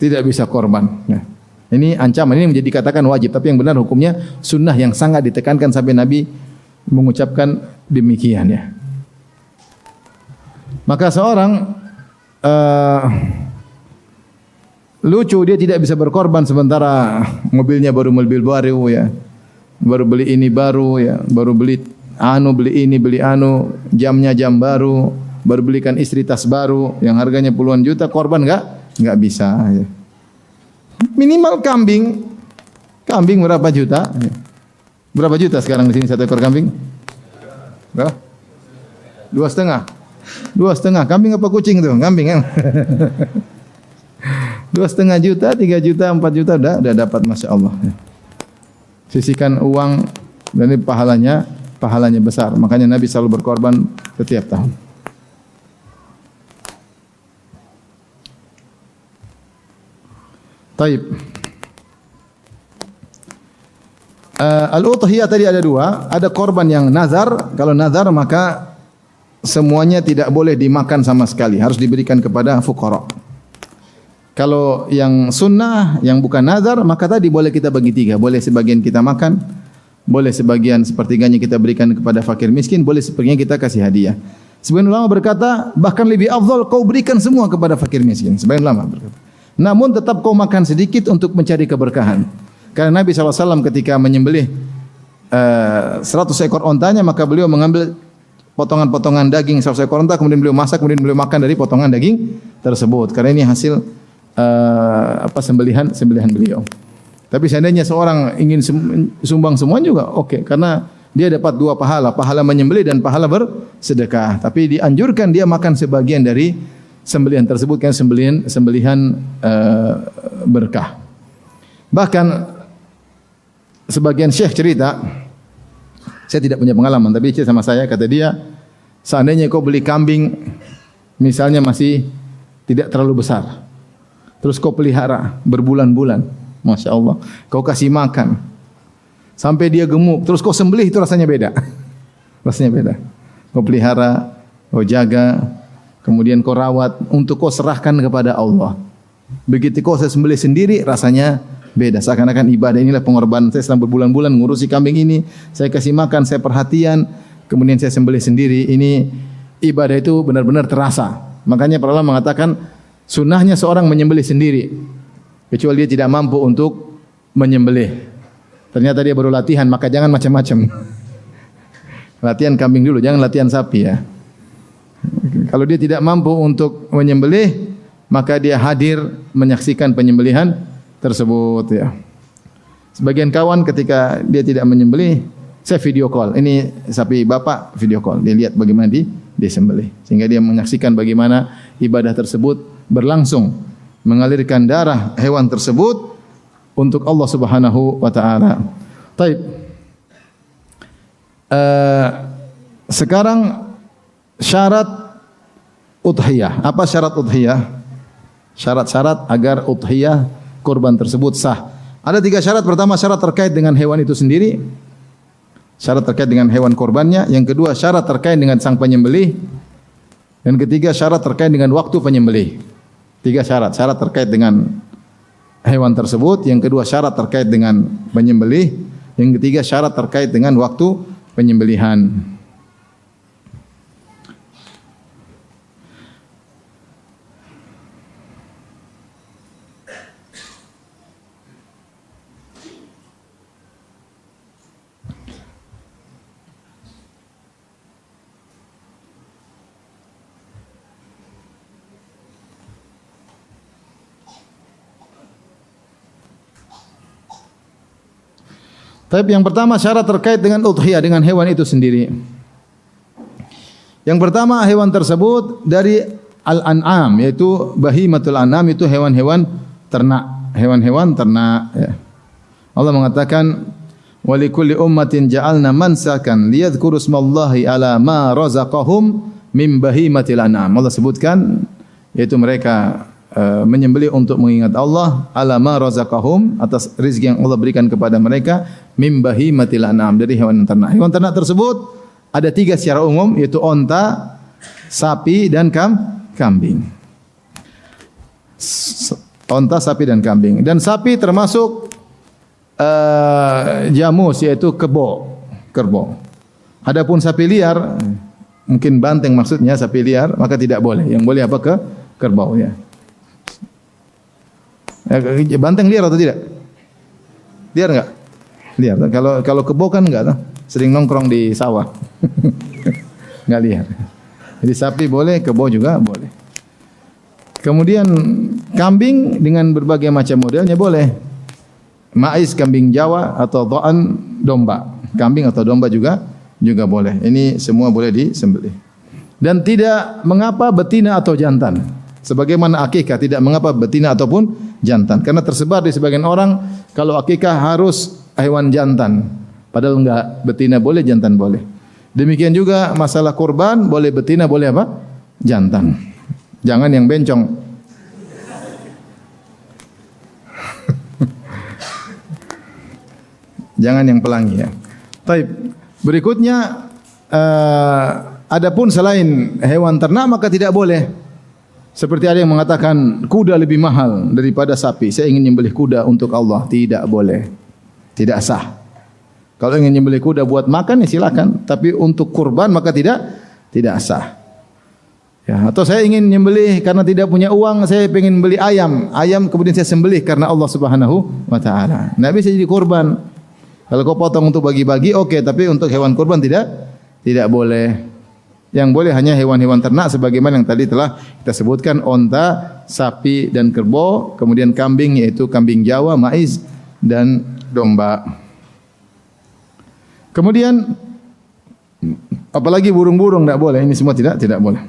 tidak bisa korban. Ya. Ini ancaman, ini menjadi dikatakan wajib, tapi yang benar hukumnya sunnah yang sangat ditekankan sampai Nabi mengucapkan demikian ya. Maka seorang lucu, dia tidak bisa berkorban sementara mobilnya baru mobil baru ya. Baru beli ini baru ya, baru beli ini, beli jamnya jam baru, baru belikan istri tas baru yang harganya puluhan juta, korban enggak bisa ya. Minimal kambing berapa juta? Berapa juta sekarang di sini satu ekor kambing? Berapa? 2,5. 2,5. Kambing apa kucing tuh? Kambing kan? 2,5 juta, 3 juta, 4 juta udah dapat, masya Allah. Sisihkan uang dan ini pahalanya pahalanya besar. Makanya Nabi selalu berkorban setiap tahun. Taib. Al-udhiyah tadi ada dua. Ada korban yang nazar. Kalau nazar maka semuanya tidak boleh dimakan sama sekali. Harus diberikan kepada fuqara. Kalau yang sunnah, yang bukan nazar, maka tadi boleh kita bagi tiga. Boleh sebagian kita makan. Boleh sebagian sepertiganya kita berikan kepada fakir miskin. Boleh sepertiganya kita kasih hadiah. Sebagian ulama berkata, bahkan lebih afdal kau berikan semua kepada fakir miskin. Sebagian ulama berkata. Namun tetap kau makan sedikit untuk mencari keberkahan. Karena Nabi SAW ketika menyembelih 100 ekor ontanya, maka beliau mengambil potongan-potongan daging 100 ekor onta, kemudian beliau masak, kemudian beliau makan dari potongan daging tersebut. Karena ini hasil sembelihan beliau. Tapi seandainya seorang ingin sumbang semua juga oke, karena dia dapat dua pahala, pahala menyembelih dan pahala bersedekah. Tapi dianjurkan dia makan sebagian dari sembelihan tersebut, kan sembelihan berkah. Bahkan sebagian syekh cerita, saya tidak punya pengalaman, tapi cerita sama saya, kata dia, seandainya kau beli kambing, misalnya masih tidak terlalu besar, terus kau pelihara berbulan-bulan, Masya Allah, kau kasih makan, sampai dia gemuk, terus kau sembelih, itu rasanya beda. Rasanya beda. Kau pelihara, kau jaga, kemudian kau rawat, untuk kau serahkan kepada Allah. Begitu kau sembelih sendiri, rasanya beda. Seakan-akan ibadah, inilah pengorbanan saya selama berbulan-bulan ngurusi kambing ini, saya kasih makan, saya perhatian, kemudian saya sembelih sendiri. Ini ibadah itu benar-benar terasa. Makanya para ulama mengatakan sunnahnya seorang menyembelih sendiri, kecuali dia tidak mampu untuk menyembelih. Ternyata dia baru latihan, maka jangan macam-macam. Latihan kambing dulu, jangan latihan sapi ya. Kalau dia tidak mampu untuk menyembelih, maka dia hadir menyaksikan penyembelihan tersebut ya. Sebagian kawan ketika dia tidak menyembelih, saya video call. Ini sapi bapak, video call. Dia lihat bagaimana disembelih, sehingga dia menyaksikan bagaimana ibadah tersebut berlangsung, mengalirkan darah hewan tersebut untuk Allah Subhanahu wa taala. Baik. Sekarang syarat udhiyah. Apa syarat udhiyah? Syarat-syarat agar udhiyah kurban tersebut sah. Ada 3 syarat. Pertama, syarat terkait dengan hewan itu sendiri. Syarat terkait dengan hewan kurbannya. Yang kedua, syarat terkait dengan sang penyembelih. Dan ketiga, syarat terkait dengan waktu penyembelih. 3 syarat. Syarat terkait dengan hewan tersebut. Yang kedua, syarat terkait dengan penyembelih. Yang ketiga, syarat terkait dengan waktu penyembelihan. Tapi yang pertama syarat terkait dengan udhiyah, dengan hewan itu sendiri. Yang pertama, hewan tersebut dari al-an'am, yaitu bahimatul an'am, itu hewan-hewan ternak, hewan-hewan ternak ya. Allah mengatakan walikulli ummatin ja'alna mansakan liyadhkuru ismallahi ala ma razaqahum min bahimatil an'am. Allah sebutkan yaitu mereka menyembelih untuk mengingat Allah ala ma razaqahum, atas rezeki yang Allah berikan kepada mereka, mim bahimatil an'am, dari hewan ternak. Hewan ternak tersebut ada 3 secara umum, yaitu onta, sapi dan kambing. Onta, sapi dan kambing. Dan sapi termasuk jamus, yaitu kerbau. Adapun sapi liar, mungkin banteng maksudnya, sapi liar, maka tidak boleh. Yang boleh apa? Kerbau ya. Banteng liar atau tidak? Liar enggak? Liar. Kalau kebo kan enggak, sering nongkrong di sawah. Enggak liar. Jadi sapi boleh, kebo juga boleh. Kemudian kambing dengan berbagai macam modelnya boleh. Maiz, kambing Jawa, atau dha'an, domba. Kambing atau domba juga boleh. Ini semua boleh disembelih. Dan tidak mengapa betina atau jantan. Sebagaimana akikah tidak mengapa betina ataupun jantan, karena tersebar di sebagian orang kalau akikah harus hewan jantan. Padahal enggak, betina boleh, jantan boleh. Demikian juga masalah kurban, boleh betina, boleh apa? Jantan. Jangan yang bencong. Jangan yang pelangi ya. Baik. Berikutnya adapun selain hewan ternak maka tidak boleh. Seperti ada yang mengatakan kuda lebih mahal daripada sapi. Saya ingin menyembelih kuda untuk Allah. Tidak boleh. Tidak sah. Kalau ingin menyembelih kuda buat makan ya silakan, tapi untuk kurban maka tidak sah. Ya, atau saya ingin menyembelih karena tidak punya uang, saya ingin beli ayam. Ayam kemudian saya sembelih karena Allah Subhanahu wa taala. Enggak bisa jadi kurban. Kalau kau potong untuk bagi-bagi oke, tapi untuk hewan kurban tidak boleh. Yang boleh hanya hewan-hewan ternak sebagaimana yang tadi telah kita sebutkan, onta, sapi dan kerbau, kemudian kambing yaitu kambing Jawa, maiz dan domba. Kemudian apalagi burung-burung tidak boleh. Ini semua tidak boleh.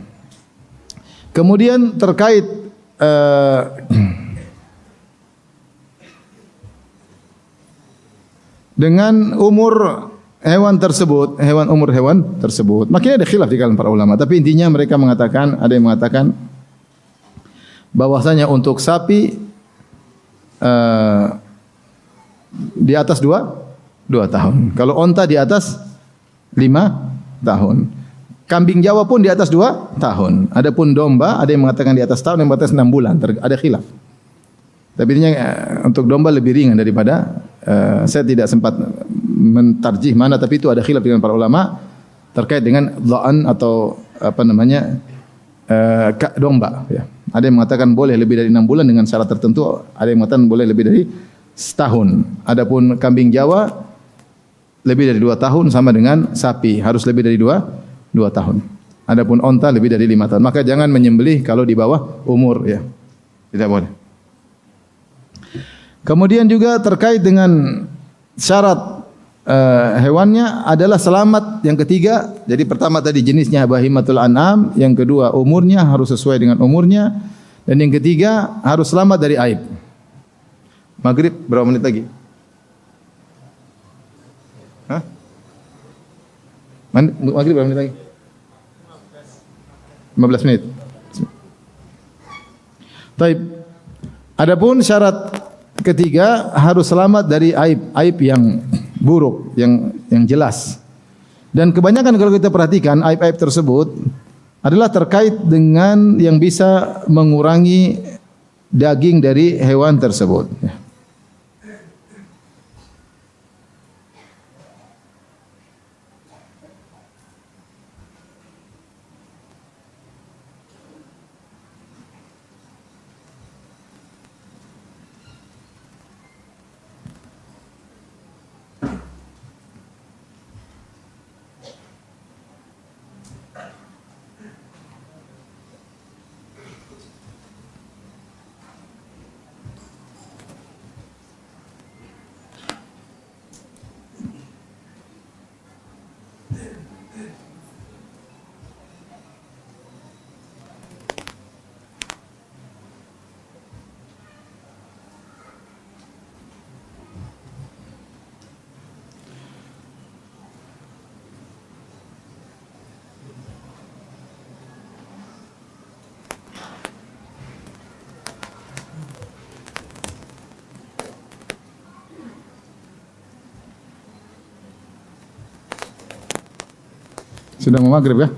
Kemudian terkait dengan umur hewan tersebut, hewan tersebut. Makin ada khilaf di kalangan para ulama, tapi intinya mereka mengatakan, ada yang mengatakan bahwasanya untuk sapi di atas 2 tahun. Kalau onta di atas 5 tahun. Kambing Jawa pun di atas 2 tahun. Adapun domba ada yang mengatakan di atas tahun, yang di atas 6 bulan. Ada khilaf. Tapi intinya untuk domba lebih ringan daripada saya tidak sempat mentarjih mana, tapi itu ada khilaf dengan para ulama terkait dengan dha'an atau apa namanya domba ya. Ada yang mengatakan boleh lebih dari 6 bulan dengan syarat tertentu, ada yang mengatakan boleh lebih dari setahun. Adapun kambing Jawa lebih dari 2 tahun sama dengan sapi, harus lebih dari 2 tahun. Adapun onta lebih dari 5 tahun. Maka jangan menyembelih kalau di bawah umur ya. Tidak boleh. Kemudian juga terkait dengan syarat hewannya adalah selamat yang ketiga. Jadi pertama tadi jenisnya bahimatul an'am, yang kedua umurnya harus sesuai dengan umurnya, dan yang ketiga harus selamat dari aib. Maghrib berapa menit lagi? Hah? Maghrib berapa menit lagi? 15 menit. Taib. Adapun syarat ketiga harus selamat dari aib yang buruk, yang jelas. Dan kebanyakan kalau kita perhatikan aib-aib tersebut adalah terkait dengan yang bisa mengurangi daging dari hewan tersebut. Sudah mau maghrib ya?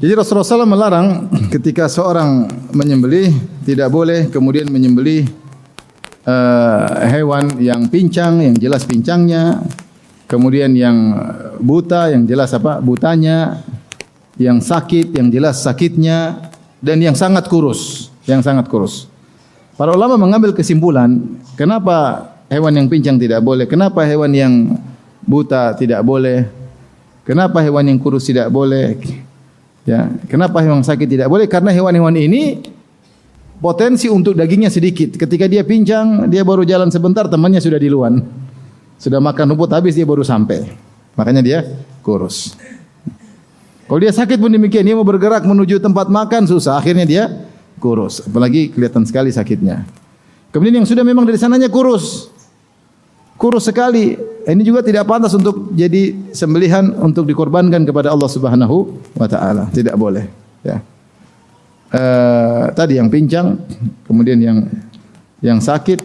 Jadi Rasulullah SAW melarang ketika seorang menyembelih, tidak boleh kemudian menyembelih hewan yang pincang, yang jelas pincangnya, kemudian yang buta, yang jelas apa butanya, yang sakit, yang jelas sakitnya, dan yang sangat kurus, Para ulama mengambil kesimpulan, kenapa hewan yang pincang tidak boleh, kenapa hewan yang buta tidak boleh, kenapa hewan yang kurus tidak boleh, ya, kenapa hewan sakit tidak boleh? Karena hewan-hewan ini potensi untuk dagingnya sedikit. Ketika dia pincang, dia baru jalan sebentar, temannya sudah di luar, sudah makan rumput habis, dia baru sampai. Makanya dia kurus. Kalau dia sakit pun demikian, dia mau bergerak menuju tempat makan susah, akhirnya dia kurus. Apalagi kelihatan sekali sakitnya. Kemudian yang sudah memang dari sananya kurus. Kurus sekali. Ini juga tidak pantas untuk jadi sembelihan untuk dikorbankan kepada Allah Subhanahu wa taala. Tidak boleh, ya. Tadi yang pincang, kemudian yang sakit,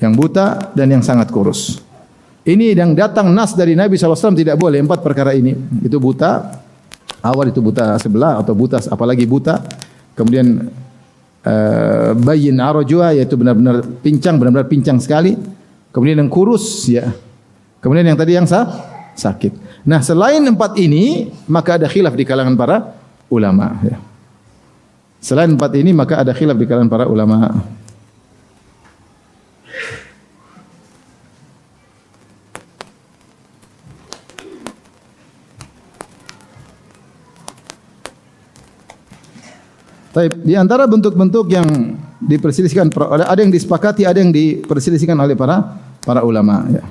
yang buta dan yang sangat kurus. Ini yang datang nas dari Nabi SAW tidak boleh 4 perkara ini. Itu buta, awal itu buta sebelah atau buta apalagi buta. Kemudian bayyin arajua yaitu benar-benar pincang sekali. Kemudian yang kurus ya. Kemudian yang tadi yang sakit. Nah, selain 4 ini maka ada khilaf di kalangan para ulama ya. Selain 4 ini maka ada khilaf di kalangan para ulama. Di antara bentuk-bentuk yang diperselisihkan, ada yang disepakati, ada yang diperselisihkan oleh para ulama. Ya.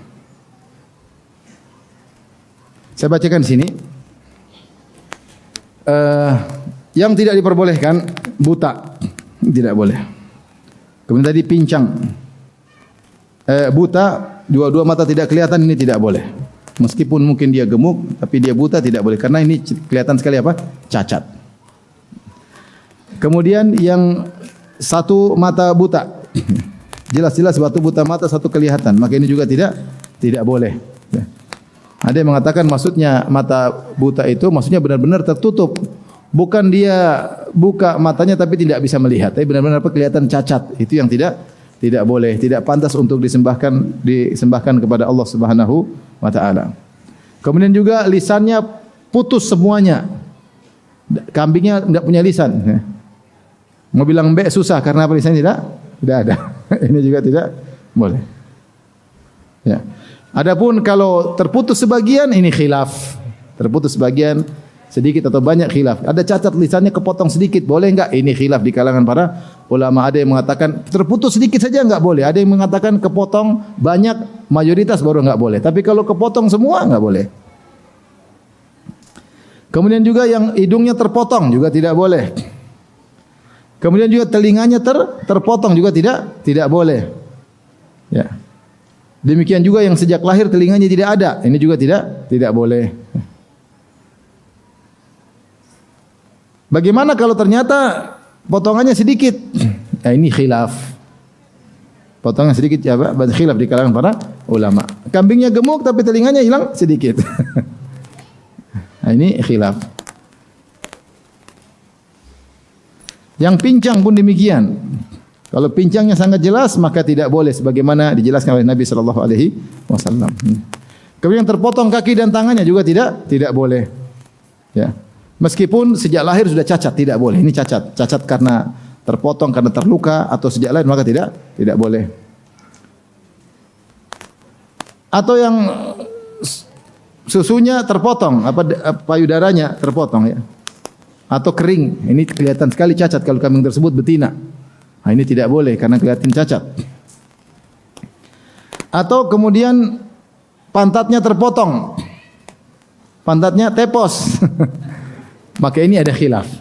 Saya bacakan sini. Yang tidak diperbolehkan buta, tidak boleh. Kemudian tadi pincang, buta, dua mata tidak kelihatan, ini tidak boleh. Meskipun mungkin dia gemuk, tapi dia buta tidak boleh karena ini kelihatan sekali apa? Cacat. Kemudian yang satu mata buta, jelas-jelas satu buta mata, satu kelihatan, maka ini juga tidak boleh. Ada yang mengatakan maksudnya mata buta itu maksudnya benar-benar tertutup, bukan dia buka matanya tapi tidak bisa melihat, tapi benar-benar kelihatan cacat. Itu yang tidak boleh, tidak pantas untuk disembahkan kepada Allah Subhanahu wa taala. Kemudian juga lisannya putus semuanya, kambingnya tidak punya lisan. Mau bilang mbek susah karena apa lisannya tidak ada. Ini juga tidak boleh. Ya. Adapun kalau terputus sebagian ini khilaf. Terputus sebagian sedikit atau banyak khilaf. Ada cacat lisannya kepotong sedikit boleh enggak? Ini khilaf di kalangan para ulama. Ada yang mengatakan terputus sedikit saja enggak boleh. Ada yang mengatakan kepotong banyak, mayoritas baru enggak boleh. Tapi kalau kepotong semua enggak boleh. Kemudian juga yang hidungnya terpotong juga tidak boleh. Kemudian juga telinganya terpotong juga tidak boleh. Ya. Demikian juga yang sejak lahir telinganya tidak ada, ini juga tidak boleh. Bagaimana kalau ternyata potongannya sedikit? Nah, ini khilaf. Potongan sedikit ya, khilaf di kalangan para ulama. Kambingnya gemuk tapi telinganya hilang sedikit. Nah, ini khilaf. Yang pincang pun demikian. Kalau pincangnya sangat jelas maka tidak boleh sebagaimana dijelaskan oleh Nabi sallallahu alaihi wasallam. Kemudian terpotong kaki dan tangannya juga tidak boleh. Ya. Meskipun sejak lahir sudah cacat tidak boleh. Ini cacat karena terpotong karena terluka atau sejak lahir maka tidak boleh. Atau yang susunya terpotong, payudaranya terpotong ya. Atau kering, ini kelihatan sekali cacat kalau kambing tersebut betina. Nah, ini tidak boleh karena kelihatan cacat. Atau kemudian pantatnya terpotong, pantatnya tepos, maka ini ada khilaf.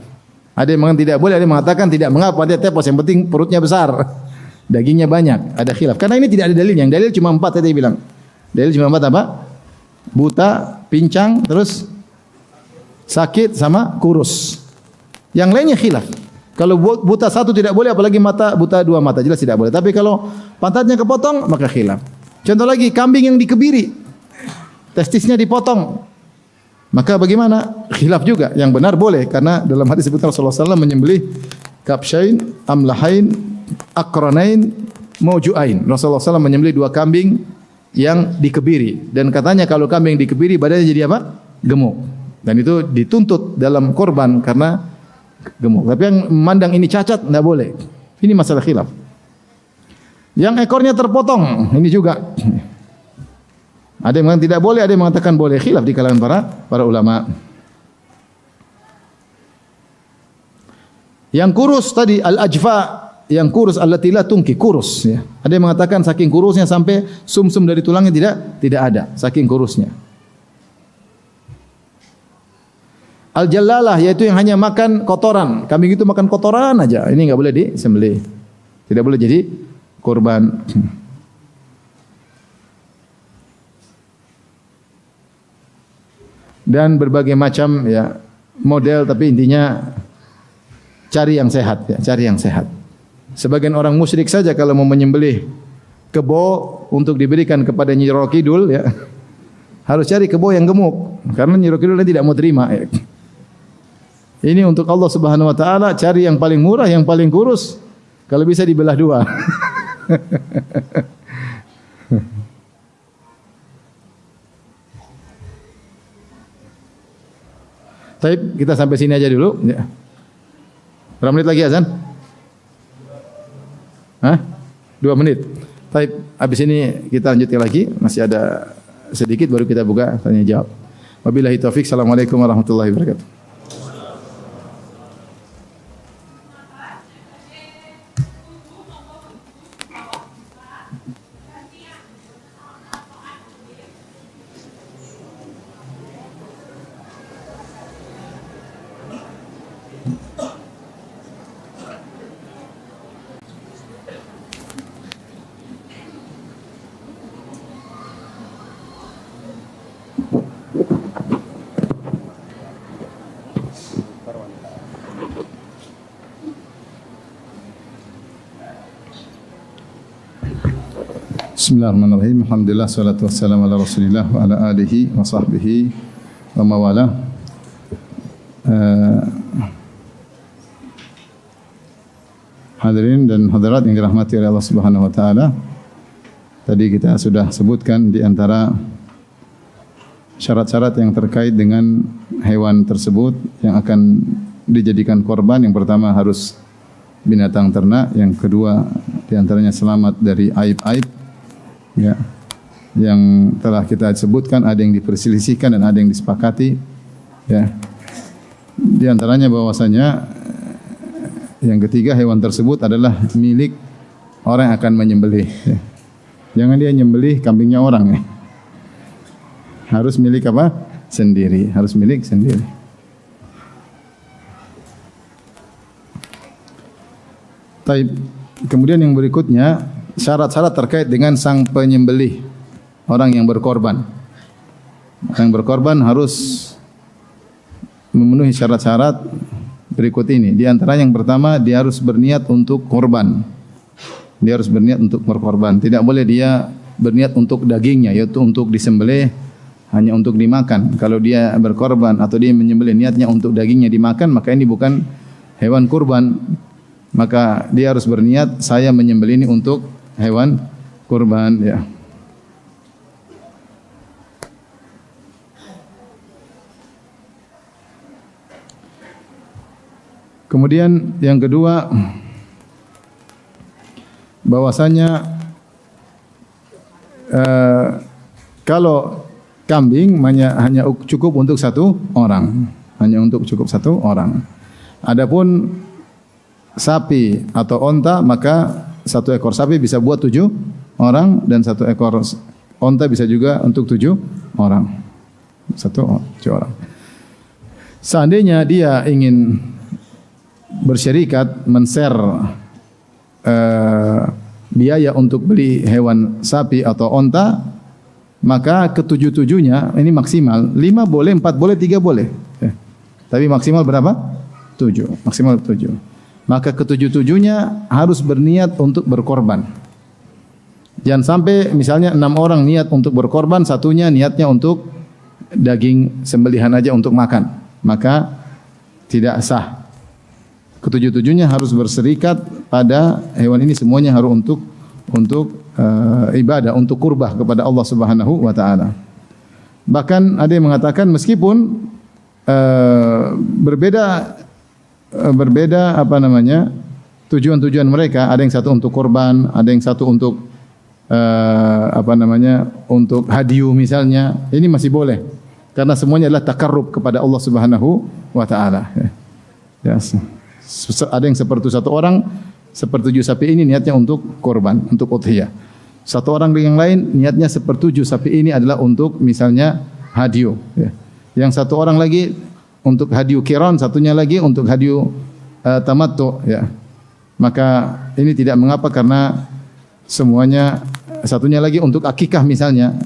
Ada yang mengatakan tidak boleh, ada yang mengatakan tidak mengapa pantatnya tepos, yang penting perutnya besar, dagingnya banyak. Ada khilaf. Karena ini tidak ada dalilnya. Yang dalil cuma 4 tadi bilang. Dalil cuma 4 apa? Buta, pincang, terus sakit sama kurus. Yang lainnya khilaf. Kalau buta satu tidak boleh, apalagi buta 2 mata jelas tidak boleh. Tapi kalau pantatnya kepotong maka khilaf. Contoh lagi kambing yang dikebiri, testisnya dipotong, maka bagaimana? Khilaf juga. Yang benar boleh karena dalam hadis disebutkan Rasulullah SAW menyembelih kabsyain, amlahain, akranain, maujuain. Rasulullah SAW menyembelih 2 kambing yang dikebiri dan katanya kalau kambing dikebiri badannya jadi apa? Gemuk. Dan itu dituntut dalam korban karena gemuk. Tapi yang memandang ini cacat tidak boleh. Ini masalah khilaf. Yang ekornya terpotong, ini juga. Ada yang mengatakan tidak boleh, ada yang mengatakan boleh. Khilaf di kalangan para ulama. Yang kurus tadi al-ajfa, yang kurus allati la tungki, kurus ya. Ada yang mengatakan saking kurusnya sampai sumsum dari tulangnya tidak ada, saking kurusnya. Al-jallalah yaitu yang hanya makan kotoran. Kambing itu makan kotoran aja. Ini enggak boleh disembelih. Tidak boleh jadi kurban. Dan berbagai macam ya model, tapi intinya cari yang sehat ya, cari yang sehat. Sebagian orang musyrik saja kalau mau menyembelih kebo untuk diberikan kepada Nyi Roro Kidul ya, harus cari kebo yang gemuk karena Nyi Roro Kidul tidak mau terima ya. Ini untuk Allah Subhanahu wa taala, cari yang paling murah, yang paling kurus. Kalau bisa dibelah dua. Baik, kita sampai sini aja dulu. Ya. Berapa menit lagi azan? Hah? 2 menit. Baik, habis ini kita lanjutkan lagi. Masih ada sedikit baru kita buka tanya jawab. Wabillahi taufik. Assalamualaikum warahmatullahi wabarakatuh. Bismillahirrahmanirrahim. Alhamdulillah, salatu wassalamu ala Rasulillah wa ala alihi wa sahbihi wa mawala. Hadirin dan hadirat yang dirahmati oleh Allah Subhanahu wa taala. Tadi kita sudah sebutkan di antara syarat-syarat yang terkait dengan hewan tersebut yang akan dijadikan korban. Yang pertama harus binatang ternak, yang kedua di antaranya selamat dari aib-aib. Ya, yang telah kita sebutkan, ada yang diperselisihkan dan ada yang disepakati. Ya, di antaranya bahwasanya yang ketiga, hewan tersebut adalah milik orang yang akan menyembelih. Ya. Jangan dia nyembelih kambingnya orang. Ya. Harus milik apa? Sendiri. Harus milik sendiri. Taib. Kemudian yang berikutnya, syarat-syarat terkait dengan sang penyembelih, orang yang berkorban. Yang berkorban harus memenuhi syarat-syarat berikut ini. Di antara yang pertama, dia harus berniat untuk korban. Dia harus berniat untuk berkorban. Tidak boleh dia berniat untuk dagingnya, yaitu untuk disembelih hanya untuk dimakan. Kalau dia berkorban atau dia menyembelih niatnya untuk dagingnya dimakan, maka ini bukan hewan kurban. Maka dia harus berniat, saya menyembelih ini untuk hewan kurban ya. Kemudian yang kedua, bahwasanya kalau kambing hanya cukup untuk satu orang, hanya untuk cukup satu orang. Adapun sapi atau onta, maka satu ekor sapi bisa buat 7 orang dan satu ekor onta bisa juga untuk 7 orang. 7 orang. Seandainya dia ingin bersyarikat men-share biaya untuk beli hewan sapi atau onta, maka ketujuh-tujuhnya ini maksimal 5 boleh, 4 boleh, 3 boleh. Tapi maksimal berapa? 7. Maksimal 7. Maka ketujuh-tujuhnya harus berniat untuk berkorban. Jangan sampai misalnya 6 orang niat untuk berkorban, satunya niatnya untuk daging sembelihan aja untuk makan. Maka tidak sah. Ketujuh-tujuhnya harus berserikat pada hewan ini, semuanya harus untuk ibadah, untuk kurbah kepada Allah Subhanahu wa taala. Bahkan ada yang mengatakan meskipun berbeda tujuan-tujuan mereka, ada yang satu untuk korban, ada yang satu untuk untuk hadiu misalnya, ini masih boleh karena semuanya adalah takarrub kepada Allah Subhanahu wa taala. Ya. Ada yang seperti satu orang sepertujuh sapi ini niatnya untuk korban, untuk udhiyah. Satu orang yang lain niatnya sepertujuh sapi ini adalah untuk misalnya hadiu. Ya. Yang satu orang lagi untuk hadiu qiran, satunya lagi untuk hadiu tamattu ya. Maka ini tidak mengapa karena semuanya, satunya lagi untuk akikah misalnya.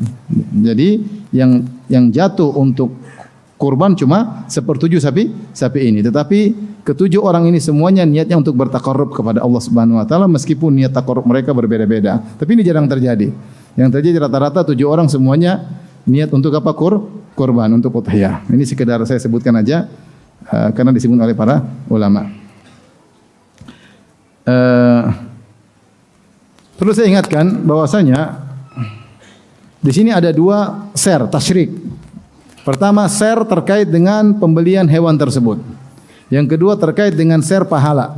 Jadi yang jatuh untuk kurban cuma sepertujuh sapi ini. Tetapi ketujuh orang ini semuanya niatnya untuk bertakarrub kepada Allah Subhanahu wa taala meskipun niat takarrub mereka berbeda-beda. Tapi ini jarang terjadi. Yang terjadi rata-rata 7 orang semuanya niat untuk apa? Kurban, untuk udhiyah. Ini sekedar saya sebutkan aja karena disebut oleh para ulama. Perlu saya ingatkan bahwasanya di sini ada 2 share tasyrik. Pertama, share terkait dengan pembelian hewan tersebut. Yang kedua terkait dengan share pahala.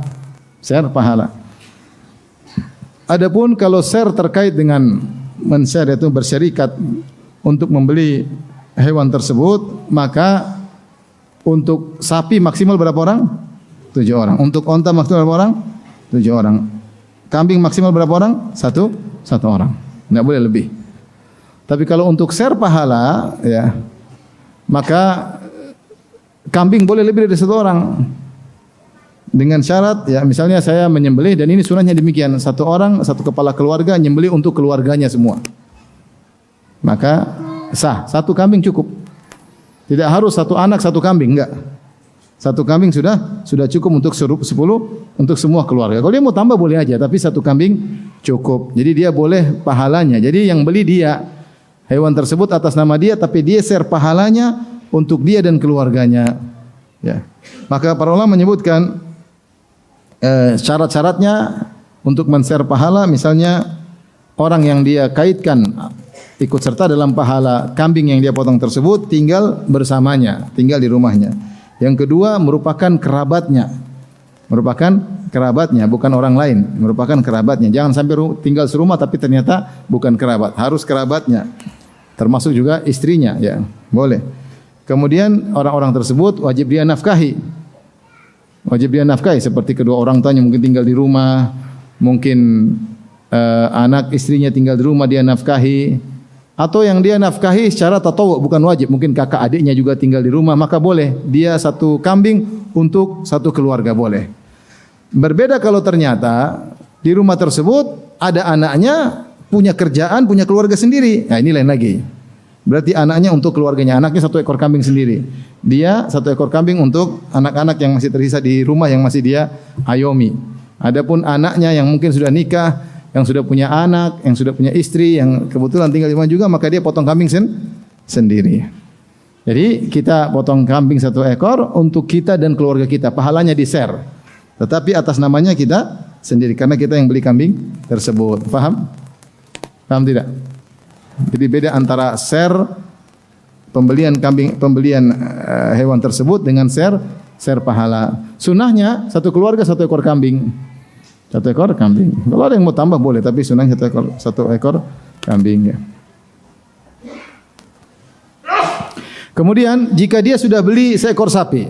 Share pahala. Adapun kalau share terkait dengan men-share yaitu bersyarikat untuk membeli hewan tersebut, maka untuk sapi maksimal berapa orang? 7 orang. Untuk onta maksimal berapa orang? 7 orang. Kambing maksimal berapa orang? Satu orang. Tidak boleh lebih. Tapi kalau untuk share pahala, ya, maka kambing boleh lebih dari 1 orang. Dengan syarat, ya, misalnya saya menyembelih dan ini sunahnya demikian, 1 orang, 1 kepala keluarga menyembelih untuk keluarganya semua. Maka sah, 1 kambing cukup. Tidak harus 1 anak 1 kambing, enggak. 1 kambing sudah cukup untuk 10 untuk semua keluarga. Kalau dia mau tambah boleh aja, tapi 1 kambing cukup. Jadi dia boleh pahalanya. Jadi yang beli dia, hewan tersebut atas nama dia, tapi dia share pahalanya untuk dia dan keluarganya. Ya. Maka para ulama menyebutkan syarat-syaratnya untuk men-share pahala, misalnya orang yang dia kaitkan ikut serta dalam pahala kambing yang dia potong tersebut tinggal bersamanya, tinggal di rumahnya. Yang kedua merupakan kerabatnya. Merupakan kerabatnya, bukan orang lain, merupakan kerabatnya. Jangan sampai tinggal serumah tapi ternyata bukan kerabat, harus kerabatnya. Termasuk juga istrinya, ya. Boleh. Kemudian orang-orang tersebut wajib dia nafkahi. Wajib dia nafkahi seperti kedua orang tuanya mungkin tinggal di rumah, mungkin anak istrinya tinggal di rumah dia nafkahi, atau yang dia nafkahi secara tatawwu bukan wajib, mungkin kakak adiknya juga tinggal di rumah, maka boleh dia 1 kambing untuk 1 keluarga boleh. Berbeda kalau ternyata di rumah tersebut ada anaknya punya kerjaan, punya keluarga sendiri. Nah, ini lain lagi. Berarti anaknya untuk keluarganya, anaknya 1 ekor kambing sendiri. Dia 1 ekor kambing untuk anak-anak yang masih tersisa di rumah yang masih dia ayomi. Adapun anaknya yang mungkin sudah nikah, yang sudah punya anak, yang sudah punya istri, yang kebetulan tinggal di rumah juga, maka dia potong kambing sendiri. Jadi kita potong kambing 1 ekor untuk kita dan keluarga kita, pahalanya di-share. Tetapi atas namanya kita sendiri karena kita yang beli kambing tersebut. Paham? Paham tidak? Jadi beda antara share pembelian hewan tersebut dengan share pahala. Sunahnya 1 keluarga 1 ekor kambing. 1 ekor kambing. Kalau ada yang mau tambah boleh, tapi sunahnya 1 ekor kambing, ya. Kemudian jika dia sudah beli seekor sapi.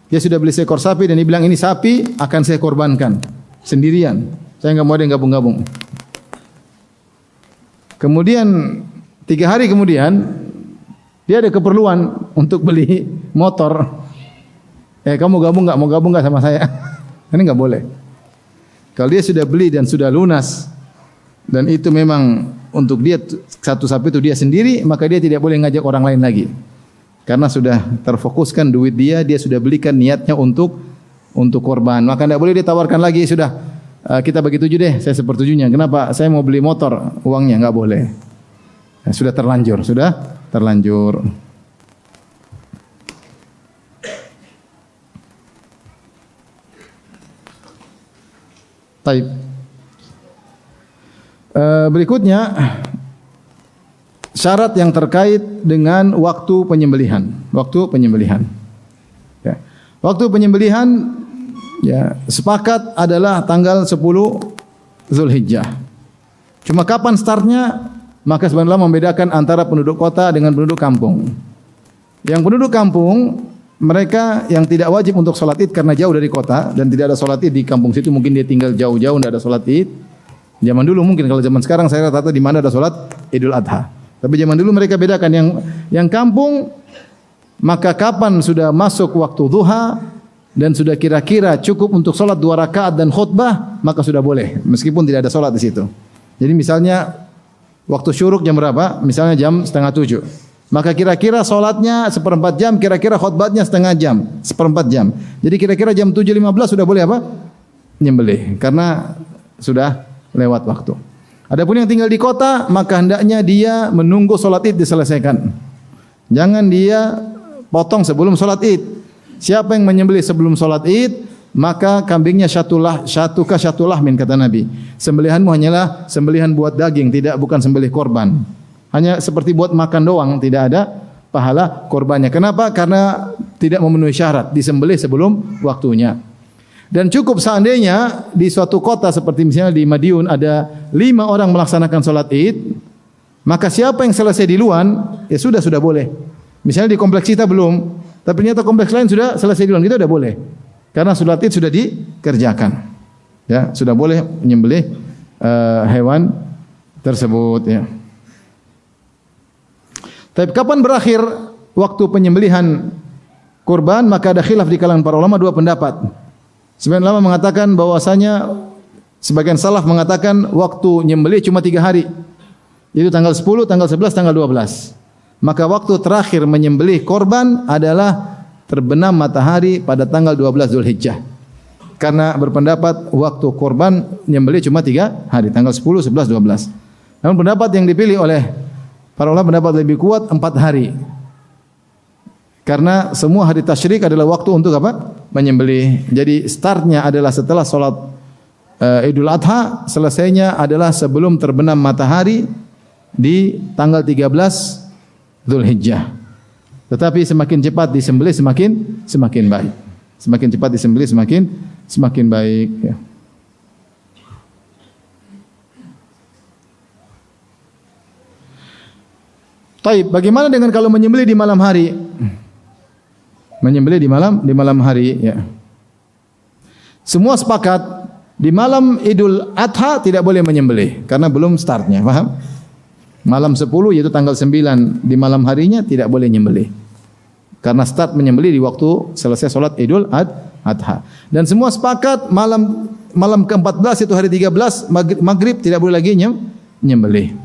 Dia sudah beli seekor sapi dan dia bilang ini sapi akan saya korbankan sendirian. Saya enggak mau ada yang gabung-gabung. Kemudian 3 hari kemudian dia ada keperluan untuk beli motor. Kamu gabung nggak? Mau gabung nggak sama saya? Ini nggak boleh. Kalau dia sudah beli dan sudah lunas dan itu memang untuk dia 1 sapi itu dia sendiri, maka dia tidak boleh ngajak orang lain lagi. Karena sudah terfokuskan duit dia sudah belikan niatnya untuk korban. Maka tidak boleh ditawarkan lagi, sudah kita bagi 7 deh, saya sepertujuhnya. Kenapa? Saya mau beli motor, uangnya enggak boleh. Sudah terlanjur. Baik. Berikutnya syarat yang terkait dengan waktu penyembelihan. Ya. Waktu penyembelihan ya, sepakat adalah tanggal 10 Zulhijjah. Cuma kapan startnya? Maka sebenarnya membedakan antara penduduk kota dengan penduduk kampung. Yang penduduk kampung, mereka yang tidak wajib untuk sholat id karena jauh dari kota dan tidak ada sholat id di kampung situ, mungkin dia tinggal jauh-jauh tidak ada sholat id. Zaman dulu mungkin, kalau zaman sekarang saya rata-rata di mana ada sholat Idul Adha. Tapi zaman dulu mereka bedakan yang kampung maka kapan sudah masuk waktu duha dan sudah kira-kira cukup untuk salat 2 rakaat dan khutbah, maka sudah boleh meskipun tidak ada salat di situ. Jadi misalnya waktu syuruk jam berapa? Misalnya jam 6:30. Maka kira-kira salatnya 1/4 jam, kira-kira khutbahnya setengah jam, 1/4 jam. Jadi kira-kira jam 7.15 sudah boleh apa? Nyembelih karena sudah lewat waktu. Adapun yang tinggal di kota, maka hendaknya dia menunggu salat Id diselesaikan. Jangan dia potong sebelum salat Id. Siapa yang menyembelih sebelum salat Id, maka kambingnya syatu lahmin kata Nabi. Sembelihanmu hanyalah sembelihan buat daging, bukan sembelih korban. Hanya seperti buat makan doang, tidak ada pahala korbannya. Kenapa? Karena tidak memenuhi syarat disembelih sebelum waktunya. Dan cukup seandainya di suatu kota seperti misalnya di Madiun ada 5 orang melaksanakan salat Id, maka siapa yang selesai duluan, ya sudah boleh. Misalnya di kompleks kita belum, tapi ternyata kompleks lain sudah selesai duluan, kita sudah boleh. Karena salat Id sudah dikerjakan. Ya, sudah boleh menyembelih hewan tersebut ya. Tapi kapan berakhir waktu penyembelihan kurban? Maka ada khilaf di kalangan para ulama, 2 pendapat. Sebagian ulama mengatakan bahwasanya sebagian salaf mengatakan waktu nyembelih cuma 3 hari. Yaitu tanggal 10, tanggal 11, tanggal 12. Maka waktu terakhir menyembelih korban adalah terbenam matahari pada tanggal 12 Zulhijjah. Karena berpendapat waktu korban nyembelih cuma 3 hari, tanggal 10, 11, 12. Namun pendapat yang dipilih oleh para ulama pendapat lebih kuat 4 hari. Karena semua hari tasyrik adalah waktu untuk apa? Menyembelih. Jadi startnya adalah setelah salat Idul Adha, selesainya adalah sebelum terbenam matahari di tanggal 13 Zulhijjah. Tetapi semakin cepat disembelih semakin baik. Semakin cepat disembelih semakin baik ya. Taib, bagaimana dengan kalau menyembelih di malam hari? Menyembelih di malam hari ya. Semua sepakat di malam Idul Adha tidak boleh menyembelih karena belum startnya, paham? Malam 10 yaitu tanggal 9 di malam harinya tidak boleh menyembelih. Karena start menyembelih di waktu selesai salat Idul Adha. Dan semua sepakat malam ke-14 itu hari 13 maghrib tidak boleh lagi menyembelih.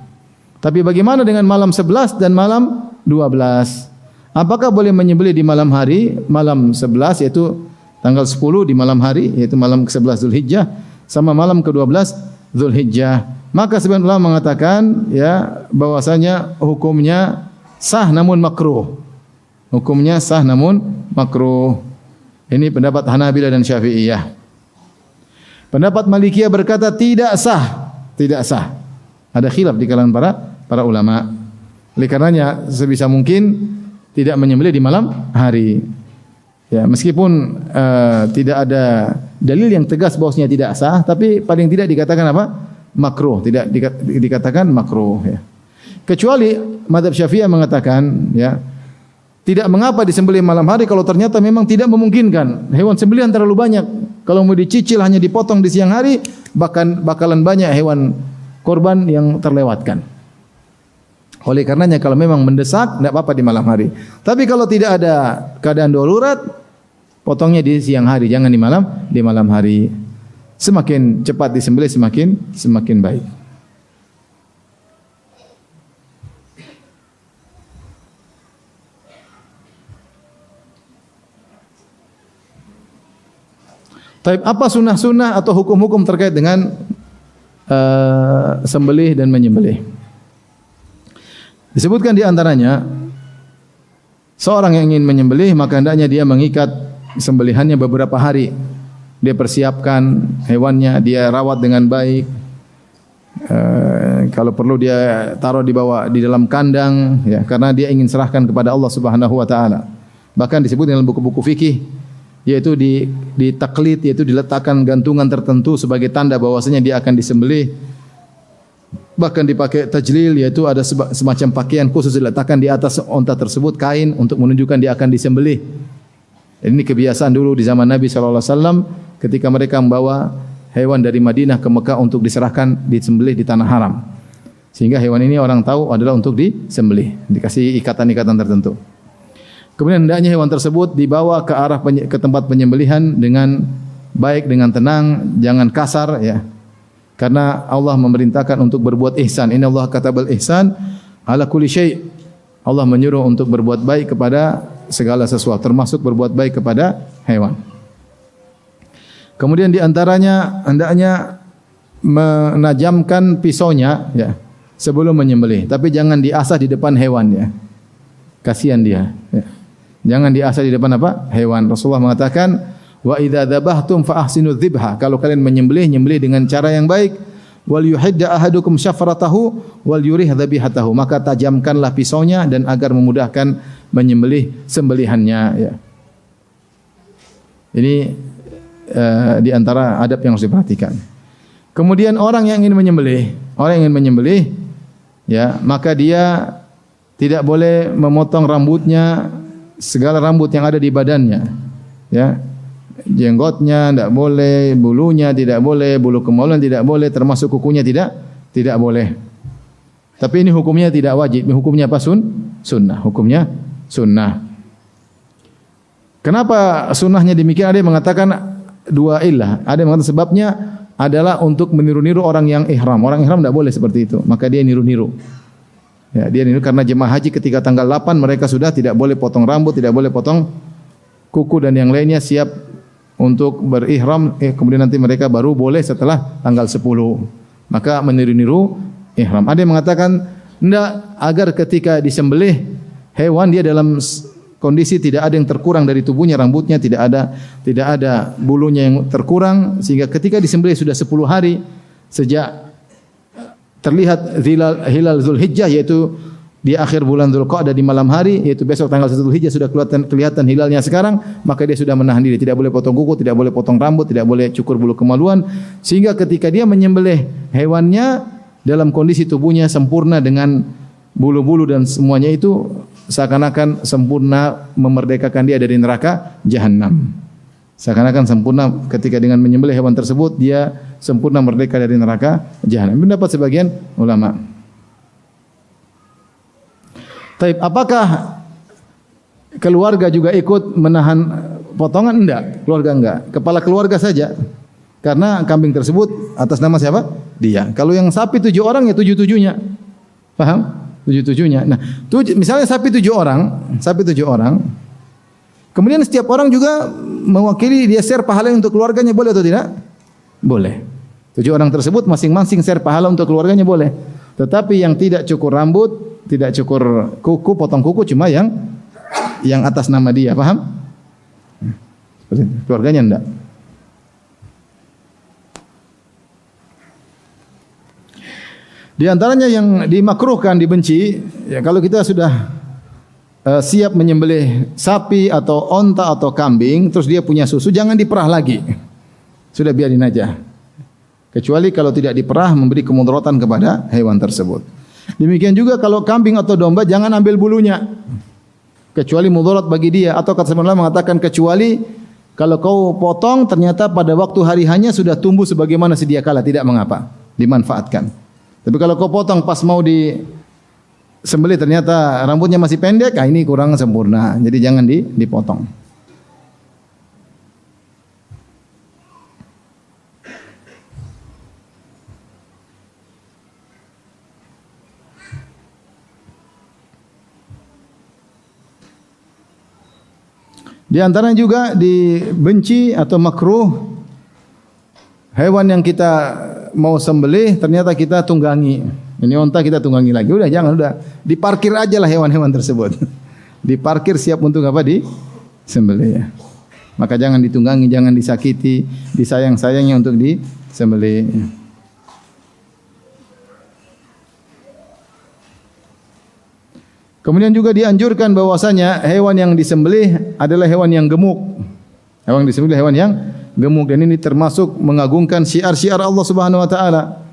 Tapi bagaimana dengan malam 11 dan malam 12? Apakah boleh menyembelih di malam hari? Malam 11 yaitu tanggal 10 di malam hari yaitu malam ke-11 Zulhijjah sama malam ke-12 Zulhijjah. Maka sebagian ulama mengatakan ya bahwasanya hukumnya sah namun makruh. Hukumnya sah namun makruh. Ini pendapat Hanabilah dan Syafi'iyah. Pendapat Malikiyah berkata tidak sah. Ada khilaf di kalangan para ulama. Oleh karenanya sebisa mungkin tidak menyembelih di malam hari. Ya, meskipun tidak ada dalil yang tegas bahwasanya tidak sah, tapi paling tidak dikatakan apa? Makruh, tidak dikatakan makruh ya. Kecuali mazhab Syafi'iyah mengatakan ya, tidak mengapa disembelih malam hari kalau ternyata memang tidak memungkinkan. Hewan sembelihan terlalu banyak. Kalau mau dicicil hanya dipotong di siang hari, bakalan banyak hewan korban yang terlewatkan. Oleh karenanya kalau memang mendesak tidak apa-apa di malam hari. Tapi kalau tidak ada keadaan darurat, potongnya di siang hari, jangan di malam hari. Semakin cepat disembelih semakin baik. Tapi apa sunnah-sunnah atau hukum-hukum terkait dengan sembelih dan menyembelih? Disebutkan di antaranya seorang yang ingin menyembelih maka hendaknya dia mengikat sembelihannya beberapa hari. Dia persiapkan hewannya, dia rawat dengan baik. Kalau perlu dia taruh di dalam kandang ya, karena dia ingin serahkan kepada Allah Subhanahu wa taala. Bahkan disebut dalam buku-buku fikih yaitu di taklid, yaitu diletakkan gantungan tertentu sebagai tanda bahwasanya dia akan disembelih. Bahkan dipakai tajlil, yaitu ada semacam pakaian khusus diletakkan di atas unta tersebut, kain untuk menunjukkan dia akan disembelih. Ini kebiasaan dulu di zaman Nabi SAW ketika mereka membawa hewan dari Madinah ke Mekah untuk diserahkan disembelih di tanah haram. Sehingga hewan ini orang tahu adalah untuk disembelih, dikasih ikatan-ikatan tertentu. Kemudian hendaknya hewan tersebut dibawa ke arah ke tempat penyembelihan dengan baik, dengan tenang, jangan kasar ya. Karena Allah memerintahkan untuk berbuat ihsan. Innallaha katabal ihsan ala kulli syai'. Allah menyuruh untuk berbuat baik kepada segala sesuatu, termasuk berbuat baik kepada hewan. Kemudian di antaranya hendaknya menajamkan pisaunya ya sebelum menyembelih, tapi jangan diasah di depan hewan ya. Kasihan dia. Ya. Jangan diasah di depan apa? Hewan. Rasulullah mengatakan, "Wa idza dzabhtum fa ahsinu dzibha." Kalau kalian menyembelih, nyembelih dengan cara yang baik. Wal yuhidda ahadukum syafratahu wal yurih dzabihatahu. Maka tajamkanlah pisaunya dan agar memudahkan menyembelih sembelihannya ya. Ini di antara adab yang harus diperhatikan. Kemudian orang yang ingin menyembelih ya, maka dia tidak boleh memotong rambutnya, segala rambut yang ada di badannya ya. Jenggotnya tidak boleh, bulunya tidak boleh, bulu kemaluan tidak boleh, termasuk kukunya tidak boleh. Tapi ini hukumnya tidak wajib, hukumnya apa? Sunnah, hukumnya sunnah. Kenapa sunnahnya demikian? Ada yang mengatakan dua ilah. Ada yang mengatakan sebabnya adalah untuk meniru-niru orang yang ihram. Orang ihram tidak boleh seperti itu, maka dia niru-niru. Ya, dia niru karena jemaah haji ketika tanggal 8 mereka sudah tidak boleh potong rambut, tidak boleh potong kuku dan yang lainnya, siap untuk berihram, kemudian nanti mereka baru boleh setelah tanggal 10. Maka meniru-niru ihram. Ada yang mengatakan enggak, agar ketika disembelih hewan dia dalam kondisi tidak ada yang terkurang dari tubuhnya, rambutnya tidak ada bulunya yang terkurang, sehingga ketika disembelih sudah 10 hari sejak terlihat hilal Zulhijjah, yaitu di akhir bulan Dzulqa'dah di malam hari, yaitu besok tanggal 1 Zulhijjah sudah kelihatan hilalnya sekarang, maka dia sudah menahan diri, tidak boleh potong kuku, tidak boleh potong rambut, tidak boleh cukur bulu kemaluan, sehingga ketika dia menyembelih hewannya dalam kondisi tubuhnya sempurna dengan bulu-bulu dan semuanya itu seakan-akan sempurna memerdekakan dia dari neraka jahanam. Seakan-akan sempurna ketika dengan menyembelih hewan tersebut dia sempurna merdeka dari neraka jahanam. Pendapat sebagian ulama. Taib, apakah keluarga juga ikut menahan potongan? Enggak, keluarga enggak. Kepala keluarga saja. Karena kambing tersebut atas nama siapa? Dia. Kalau yang sapi 7 orang ya 7-7-nya. Paham? 7-7-nya. Nah, misalnya sapi 7 orang. Kemudian setiap orang juga mewakili, dia share pahala untuk keluarganya, boleh atau tidak? Boleh. 7 orang tersebut masing-masing share pahala untuk keluarganya, boleh. Tetapi yang tidak cukur rambut, tidak cukur kuku, potong kuku cuma yang atas nama dia, paham? Keluarganya enggak. Di antaranya yang dimakruhkan, dibenci, ya kalau kita sudah siap menyembelih sapi atau onta atau kambing, terus dia punya susu, jangan diperah lagi. Sudah biarin aja. Kecuali kalau tidak diperah memberi kemudaratan kepada hewan tersebut. Demikian juga kalau kambing atau domba jangan ambil bulunya. Kecuali mudarat bagi dia, atau kata sebenarnya mengatakan kecuali kalau kau potong ternyata pada waktu hari hanya sudah tumbuh sebagaimana sedia kala, tidak mengapa, dimanfaatkan. Tapi kalau kau potong pas mau disembelih ternyata rambutnya masih pendek, ini kurang sempurna. Jadi jangan dipotong. Di antaranya juga dibenci atau makruh hewan yang kita mau sembelih ternyata kita tunggangi. Ini onta kita tunggangi lagi. Udah jangan, udah diparkir aja lah hewan-hewan tersebut. Diparkir siap untuk apa? Disembelih ya. Maka jangan ditunggangi, jangan disakiti, disayang-sayangnya untuk disembelih. Kemudian juga dianjurkan bahwasanya hewan yang disembelih adalah hewan yang gemuk. Hewan yang disembelih hewan yang gemuk, dan ini termasuk mengagungkan syiar-syiar Allah Subhanahu wa taala.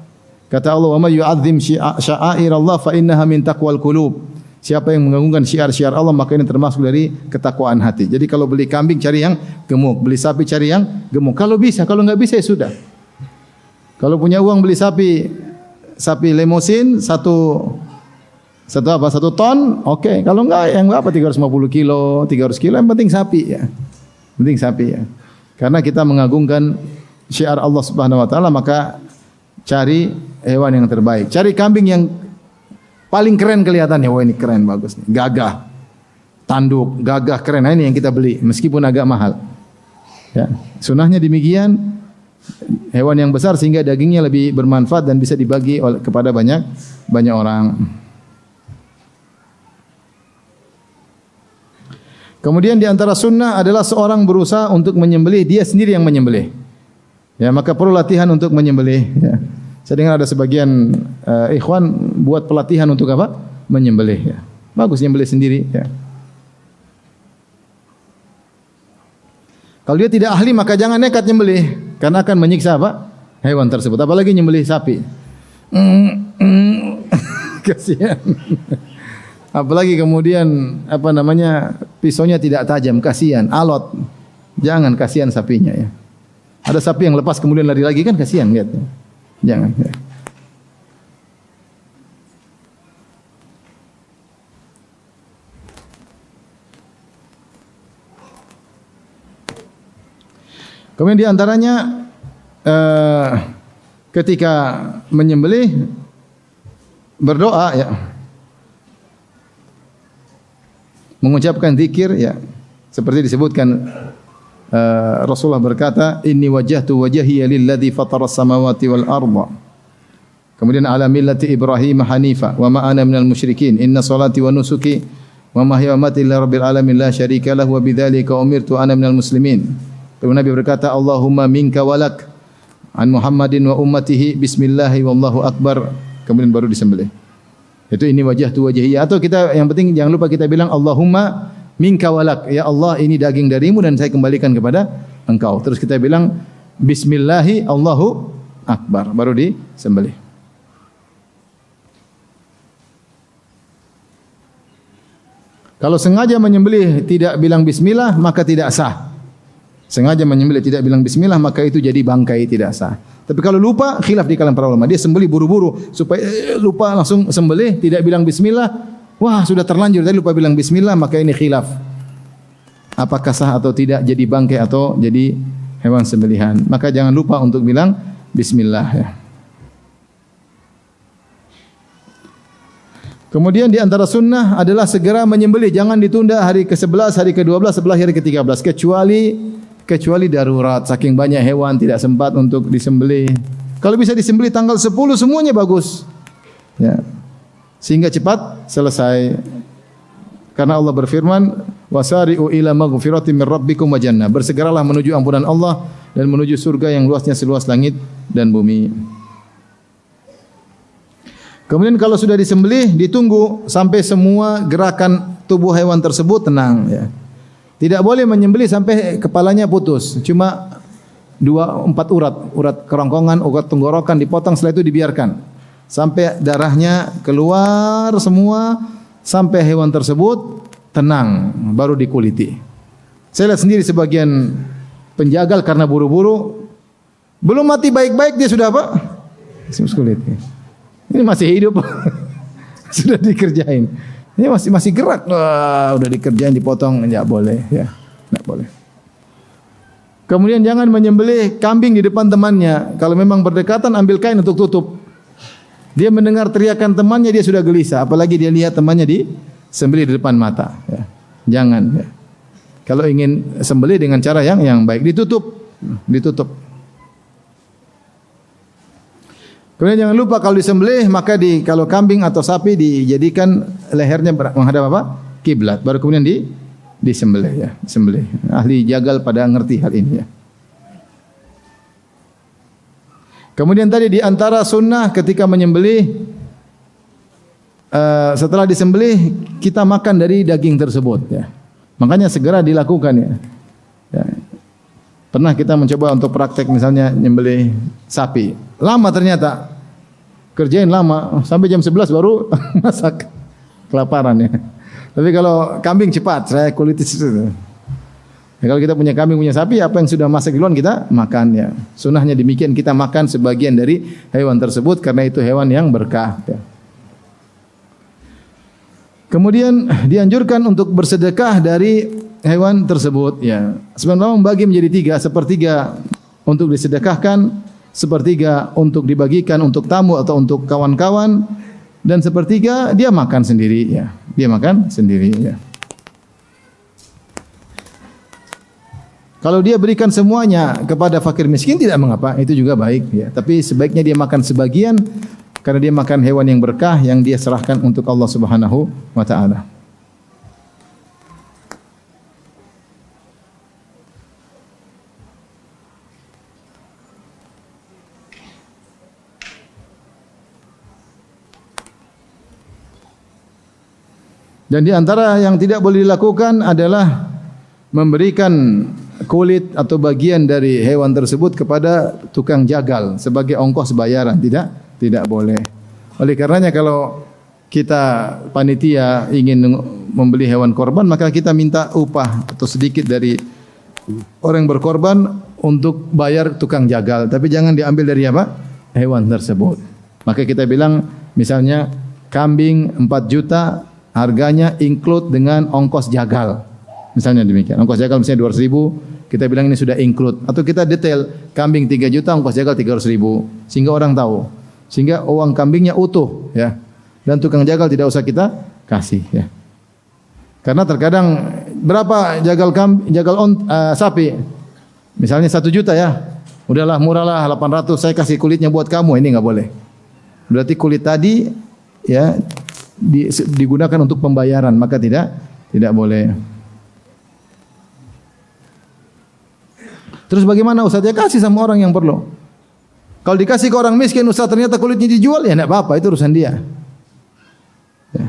Kata Allah, "Wa may yu'azzim sya'air Allah fa innaha min taqwal qulub." Siapa yang mengagungkan syiar-syiar Allah maka ini termasuk dari ketakwaan hati. Jadi kalau beli kambing cari yang gemuk, beli sapi cari yang gemuk. Kalau bisa, kalau enggak bisa ya sudah. Kalau punya uang beli sapi limosin, Satu apa? 1 ton? Oke. Kalau enggak, yang berapa? 350 kilo, 300 kilo. Yang penting sapi ya. Penting sapi ya. Karena kita mengagungkan syiar Allah Subhanahu wa taala, maka cari hewan yang terbaik. Cari kambing yang paling keren kelihatannya. Wah, ini keren, bagus nih. Gagah. Tanduk, gagah, keren. Nah, ini yang kita beli meskipun agak mahal. Ya. Sunnahnya demikian. Hewan yang besar sehingga dagingnya lebih bermanfaat dan bisa dibagi kepada banyak orang. Kemudian di antara sunnah adalah seorang berusaha untuk menyembelih, dia sendiri yang menyembelih. Ya, maka perlu latihan untuk menyembelih. Ya. Saya dengar ada sebagian ikhwan buat pelatihan untuk apa? Menyembelih. Ya. Bagus nyembelih sendiri. Ya. Kalau dia tidak ahli maka jangan nekat nyembelih, karena akan menyiksa apa? Hewan tersebut. Apalagi nyembelih sapi. Kasihan. Apalagi kemudian pisaunya tidak tajam, kasihan, alot. Jangan, kasihan sapinya ya. Ada sapi yang lepas kemudian lari lagi kan kasihan lihat. Jangan. Ya. Kemudian di antaranya ketika menyembelih berdoa ya. Mengucapkan zikir ya, seperti disebutkan Rasulullah berkata, inni wajjahtu wajhiya lilladzi fatara as-samawati wal arda. Kemudian ala millati Ibrahim hanifa wa ma ana minal musyrikin. Inna salati wa nusuki wa mahya wa mamati lillahi rabbil alamin la syarika lahu wa bidzalika umirtu ana minal muslimin. Lalu Nabi berkata, Allahumma minka walak an Muhammadin wa ummatihi bismillahi wallahu akbar. Kemudian baru disembelih. Itu ini wajah tu wajhiyah. Atau kita yang penting jangan lupa kita bilang Allahumma minka walak. Ya Allah, ini daging darimu dan saya kembalikan kepada engkau. Terus kita bilang bismillahi Allahu akbar. Baru disembelih. Kalau sengaja menyembelih tidak bilang bismillah maka tidak sah. Sengaja menyembelih tidak bilang bismillah maka itu jadi bangkai, tidak sah. Tapi kalau lupa, khilaf di kalangan para ulama. Dia sembelih buru-buru supaya lupa langsung sembelih, tidak bilang bismillah. Wah, sudah terlanjur tadi lupa bilang bismillah, maka ini khilaf. Apakah sah atau tidak jadi bangkai atau jadi hewan sembelihan? Maka jangan lupa untuk bilang bismillah ya. Kemudian di antara sunnah adalah segera menyembelih, jangan ditunda hari ke-11, hari ke-12, sebelah hari ke-13 kecuali darurat, saking banyak hewan tidak sempat untuk disembelih. Kalau bisa disembelih tanggal 10 semuanya bagus. Ya. Sehingga cepat selesai. Karena Allah berfirman, "Wasari'u ila maghfiratin min rabbikum wa jannah." Bersegeralah menuju ampunan Allah dan menuju surga yang luasnya seluas langit dan bumi. Kemudian kalau sudah disembelih, ditunggu sampai semua gerakan tubuh hewan tersebut tenang ya. Tidak boleh menyembelih sampai kepalanya putus. Cuma 2-4 urat kerongkongan, urat tenggorokan dipotong, setelah itu dibiarkan. Sampai darahnya keluar semua, sampai hewan tersebut tenang, baru dikuliti. Saya lihat sendiri sebagian penjagal karena buru-buru, belum mati baik-baik dia sudah apa? Kulit. Ini masih hidup, sudah dikerjain. Ini masih gerak, wah, udah dikerjain dipotong, enggak boleh ya, enggak boleh. Kemudian jangan menyembelih kambing di depan temannya. Kalau memang berdekatan ambil kain untuk tutup. Dia mendengar teriakan temannya dia sudah gelisah, apalagi dia lihat temannya disembelih di depan mata. Ya. Jangan. Ya. Kalau ingin sembelih dengan cara yang baik, ditutup. Kemudian jangan lupa kalau disembelih maka kalau kambing atau sapi dijadikan lehernya menghadap apa? Kiblat. Baru kemudian disembelih ya, disembelih. Ahli jagal pada ngerti hal ini ya. Kemudian tadi di antara sunnah ketika menyembelih setelah disembelih kita makan dari daging tersebut ya. Makanya segera dilakukan ya. Ya. Pernah kita mencoba untuk praktek misalnya nyembelih sapi. Lama ternyata. Kerjain lama, sampai jam 11 baru masak. Kelaparan ya. Tapi kalau kambing cepat, saya kuliti itu. Ya, kalau kita punya kambing, punya sapi, apa yang sudah masak duluan kita makan ya. Sunnahnya demikian, kita makan sebagian dari hewan tersebut karena itu hewan yang berkah ya. Kemudian dianjurkan untuk bersedekah dari hewan tersebut. Ya, sebenarnya membagi menjadi tiga, sepertiga untuk disedekahkan, sepertiga untuk dibagikan untuk tamu atau untuk kawan-kawan, dan sepertiga dia makan sendiri. Ya, dia makan sendiri. Ya. Kalau dia berikan semuanya kepada fakir miskin tidak mengapa, itu juga baik. Ya. Tapi sebaiknya dia makan sebagian. Karena dia makan hewan yang berkah yang dia serahkan untuk Allah Subhanahu wa taala. Dan di antara yang tidak boleh dilakukan adalah memberikan kulit atau bagian dari hewan tersebut kepada tukang jagal sebagai ongkos bayaran. Tidak boleh. Oleh karenanya kalau kita panitia ingin membeli hewan korban, maka kita minta upah atau sedikit dari orang yang berkorban untuk bayar tukang jagal. Tapi jangan diambil dari apa? Hewan tersebut. Maka kita bilang misalnya kambing 4 juta harganya include dengan ongkos jagal. Misalnya demikian. Ongkos jagal misalnya 200.000, kita bilang ini sudah include. Atau kita detail kambing 3 juta ongkos jagal 300.000 sehingga orang tahu. Sehingga uang kambingnya utuh, ya. Dan tukang jagal tidak usah kita kasih, ya. Karena terkadang berapa sapi? Misalnya 1 juta ya. Udahlah murahlah 800, saya kasih kulitnya buat kamu. Ini enggak boleh. Berarti kulit tadi ya digunakan untuk pembayaran, maka tidak boleh. Terus bagaimana Ustaz? Ya kasih sama orang yang perlu. Kalau dikasih ke orang miskin, Ustaz ternyata kulitnya dijual, ya tidak apa-apa, itu urusan dia. Ya.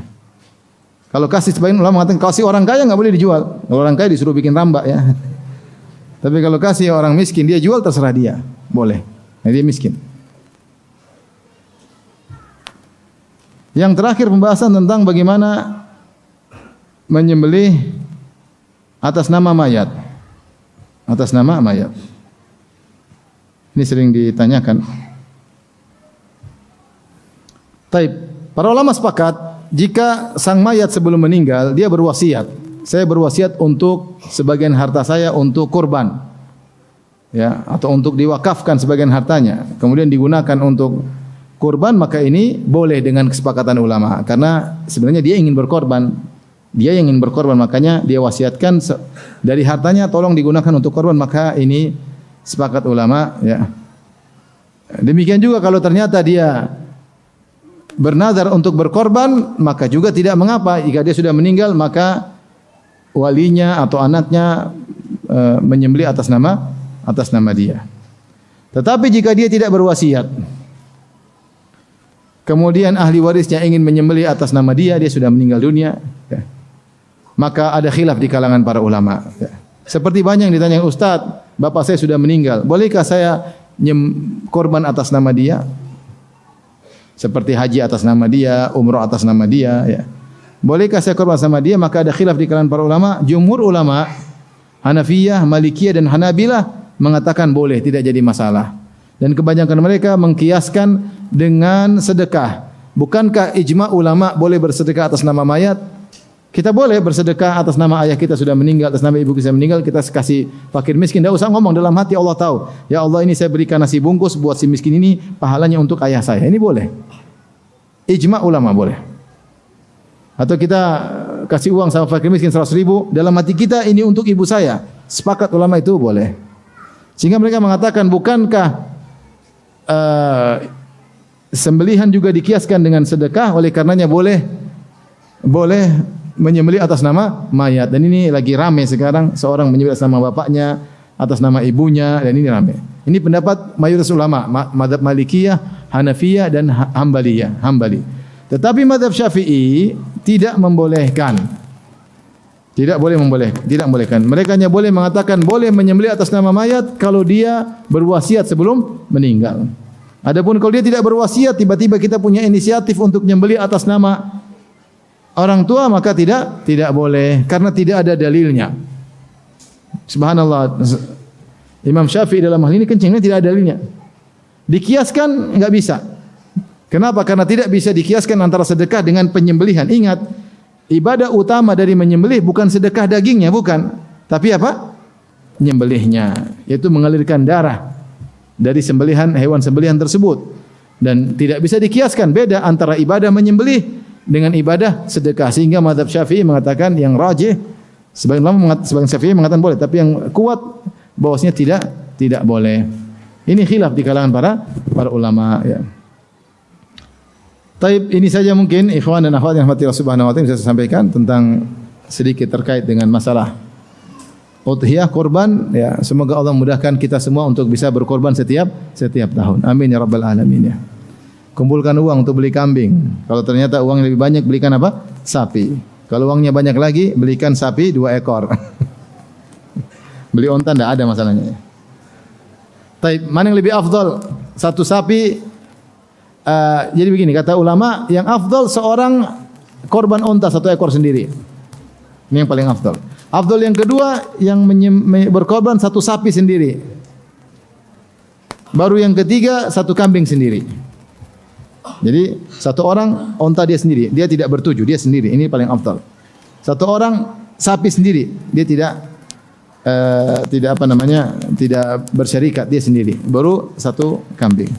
Kalau kasih, sebagian ulama mengatakan kasih orang kaya nggak boleh dijual. Kalau orang kaya disuruh bikin rambak ya. Tapi kalau kasih orang miskin, dia jual terserah dia, boleh. Nah, dia miskin. Yang terakhir pembahasan tentang bagaimana menyembelih atas nama mayat. Atas nama mayat. Ini sering ditanyakan. Taib. Para ulama sepakat jika sang mayat sebelum meninggal dia berwasiat. Saya berwasiat untuk sebagian harta saya untuk kurban. Ya, atau untuk diwakafkan sebagian hartanya. Kemudian digunakan untuk kurban, maka ini boleh dengan kesepakatan ulama. Karena sebenarnya dia ingin berkorban. Dia ingin berkorban, makanya dia wasiatkan dari hartanya tolong digunakan untuk korban, maka ini sepakat ulama, ya. Demikian juga kalau ternyata dia bernazar untuk berkorban, maka juga tidak mengapa jika dia sudah meninggal, maka walinya atau anaknya menyembelih atas nama dia. Tetapi jika dia tidak berwasiat, kemudian ahli warisnya ingin menyembelih atas nama dia sudah meninggal dunia, ya, maka ada khilaf di kalangan para ulama, ya. Seperti banyak yang ditanya, Ustaz, bapak saya sudah meninggal, bolehkah saya korban atas nama dia? Seperti haji atas nama dia, umrah atas nama dia, ya. Bolehkah saya korban sama dia? Maka ada khilaf di kalangan para ulama. Jumhur ulama Hanafiyah, Malikiyah dan Hanabilah mengatakan boleh, tidak jadi masalah. Dan kebanyakan mereka mengkiaskan dengan sedekah. Bukankah ijma ulama boleh bersedekah atas nama mayat? Kita boleh bersedekah atas nama ayah kita sudah meninggal, atas nama ibu kita meninggal, kita kasih fakir miskin. Tidak usah ngomong, dalam hati Allah tahu. Ya Allah, ini saya berikan nasi bungkus buat si miskin ini, pahalanya untuk ayah saya. Ini boleh. Ijma ulama boleh. Atau kita kasih uang sama fakir miskin 100.000, dalam hati kita ini untuk ibu saya. Sepakat ulama itu boleh. Sehingga mereka mengatakan, bukankah sembelihan juga dikiaskan dengan sedekah, oleh karenanya boleh menyembelih atas nama mayat. Dan ini lagi ramai sekarang, seorang menyembelih atas nama bapaknya, atas nama ibunya, dan ini ramai. Ini pendapat mayoritas ulama, mazhab Malikiyah, Hanafiyah dan Hambali. Tetapi mazhab Syafi'i tidak membolehkan. Tidak membolehkan. Mereka hanya boleh mengatakan boleh menyembelih atas nama mayat kalau dia berwasiat sebelum meninggal. Adapun kalau dia tidak berwasiat, tiba-tiba kita punya inisiatif untuk menyembelih atas nama orang tua, maka tidak boleh karena tidak ada dalilnya. Subhanallah. Imam Syafi'i dalam hal ini kencingnya tidak ada dalilnya. Dikiaskan enggak bisa. Kenapa? Karena tidak bisa dikiaskan antara sedekah dengan penyembelihan. Ingat, ibadah utama dari menyembelih bukan sedekah dagingnya, bukan. Tapi apa? Menyembelihnya, yaitu mengalirkan darah dari sembelihan hewan sembelihan tersebut. Dan tidak bisa dikiaskan beda antara ibadah menyembelih dengan ibadah sedekah. Sehingga mazhab Syafi'i mengatakan yang rajih, sebagian Syafi'i mengatakan boleh, tapi yang kuat bahwasanya tidak boleh. Ini khilaf di kalangan para ulama, ya. Taib, ini saja mungkin ikhwan dan akhwat yang rahmati Allah Subhanahu wa taala bisa saya sampaikan tentang sedikit terkait dengan masalah udhiyah, korban, ya. Semoga Allah mudahkan kita semua untuk bisa berkorban setiap tahun. Amin ya rabbal alamin, ya. Kumpulkan uang untuk beli kambing. Kalau ternyata uang lebih banyak, belikan apa? Sapi. Kalau uangnya banyak lagi, belikan sapi 2 ekor. Beli onta tidak ada masalahnya. Taib, mana yang lebih afdal? Satu sapi. Jadi begini, kata ulama, yang afdal seorang korban onta 1 ekor sendiri. Ini yang paling afdal. Afdal yang kedua, yang berkorban 1 sapi sendiri. Baru yang ketiga, 1 kambing sendiri. Jadi 1 orang onta dia sendiri, dia tidak bertuju, dia sendiri. Ini paling afdal. 1 orang sapi sendiri, dia tidak bersyarikat, dia sendiri. Baru 1 kambing.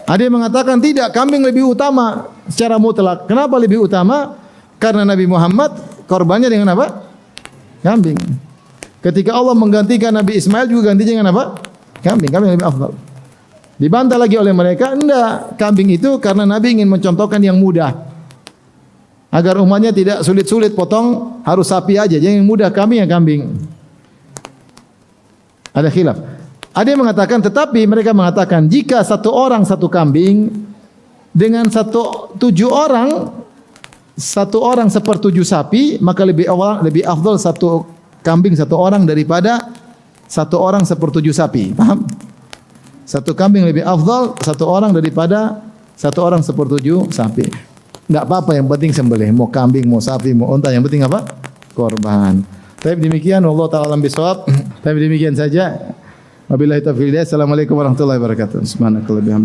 Ada yang mengatakan tidak, kambing lebih utama secara mutlak. Kenapa lebih utama? Karena Nabi Muhammad korbannya dengan apa? Kambing. Ketika Allah menggantikan Nabi Ismail juga gantinya dengan apa? Kambing. Kambing lebih afdal. Dibantah lagi oleh mereka, enggak, kambing itu karena Nabi ingin mencontohkan yang mudah. Agar umatnya tidak sulit-sulit potong, harus sapi aja. Yang mudah kambing ya kambing. Ada khilaf. Ada yang mengatakan, tetapi mereka mengatakan jika 1 orang 1 kambing dengan 7 orang 1 orang 1/7 sapi, maka lebih afdal 1 kambing 1 orang daripada 1 orang 1/7 sapi. Paham? 1 kambing lebih afdal 1 orang daripada 1 orang 1/7 sapi. Enggak apa-apa, yang penting sembelih, mau kambing, mau sapi, mau unta, yang penting apa? Korban. Tapi demikian, Allah taala alam bisawab. Tapi demikian saja. Wabillahi taufiq. Assalamualaikum warahmatullahi wabarakatuh. Subhanakallahumma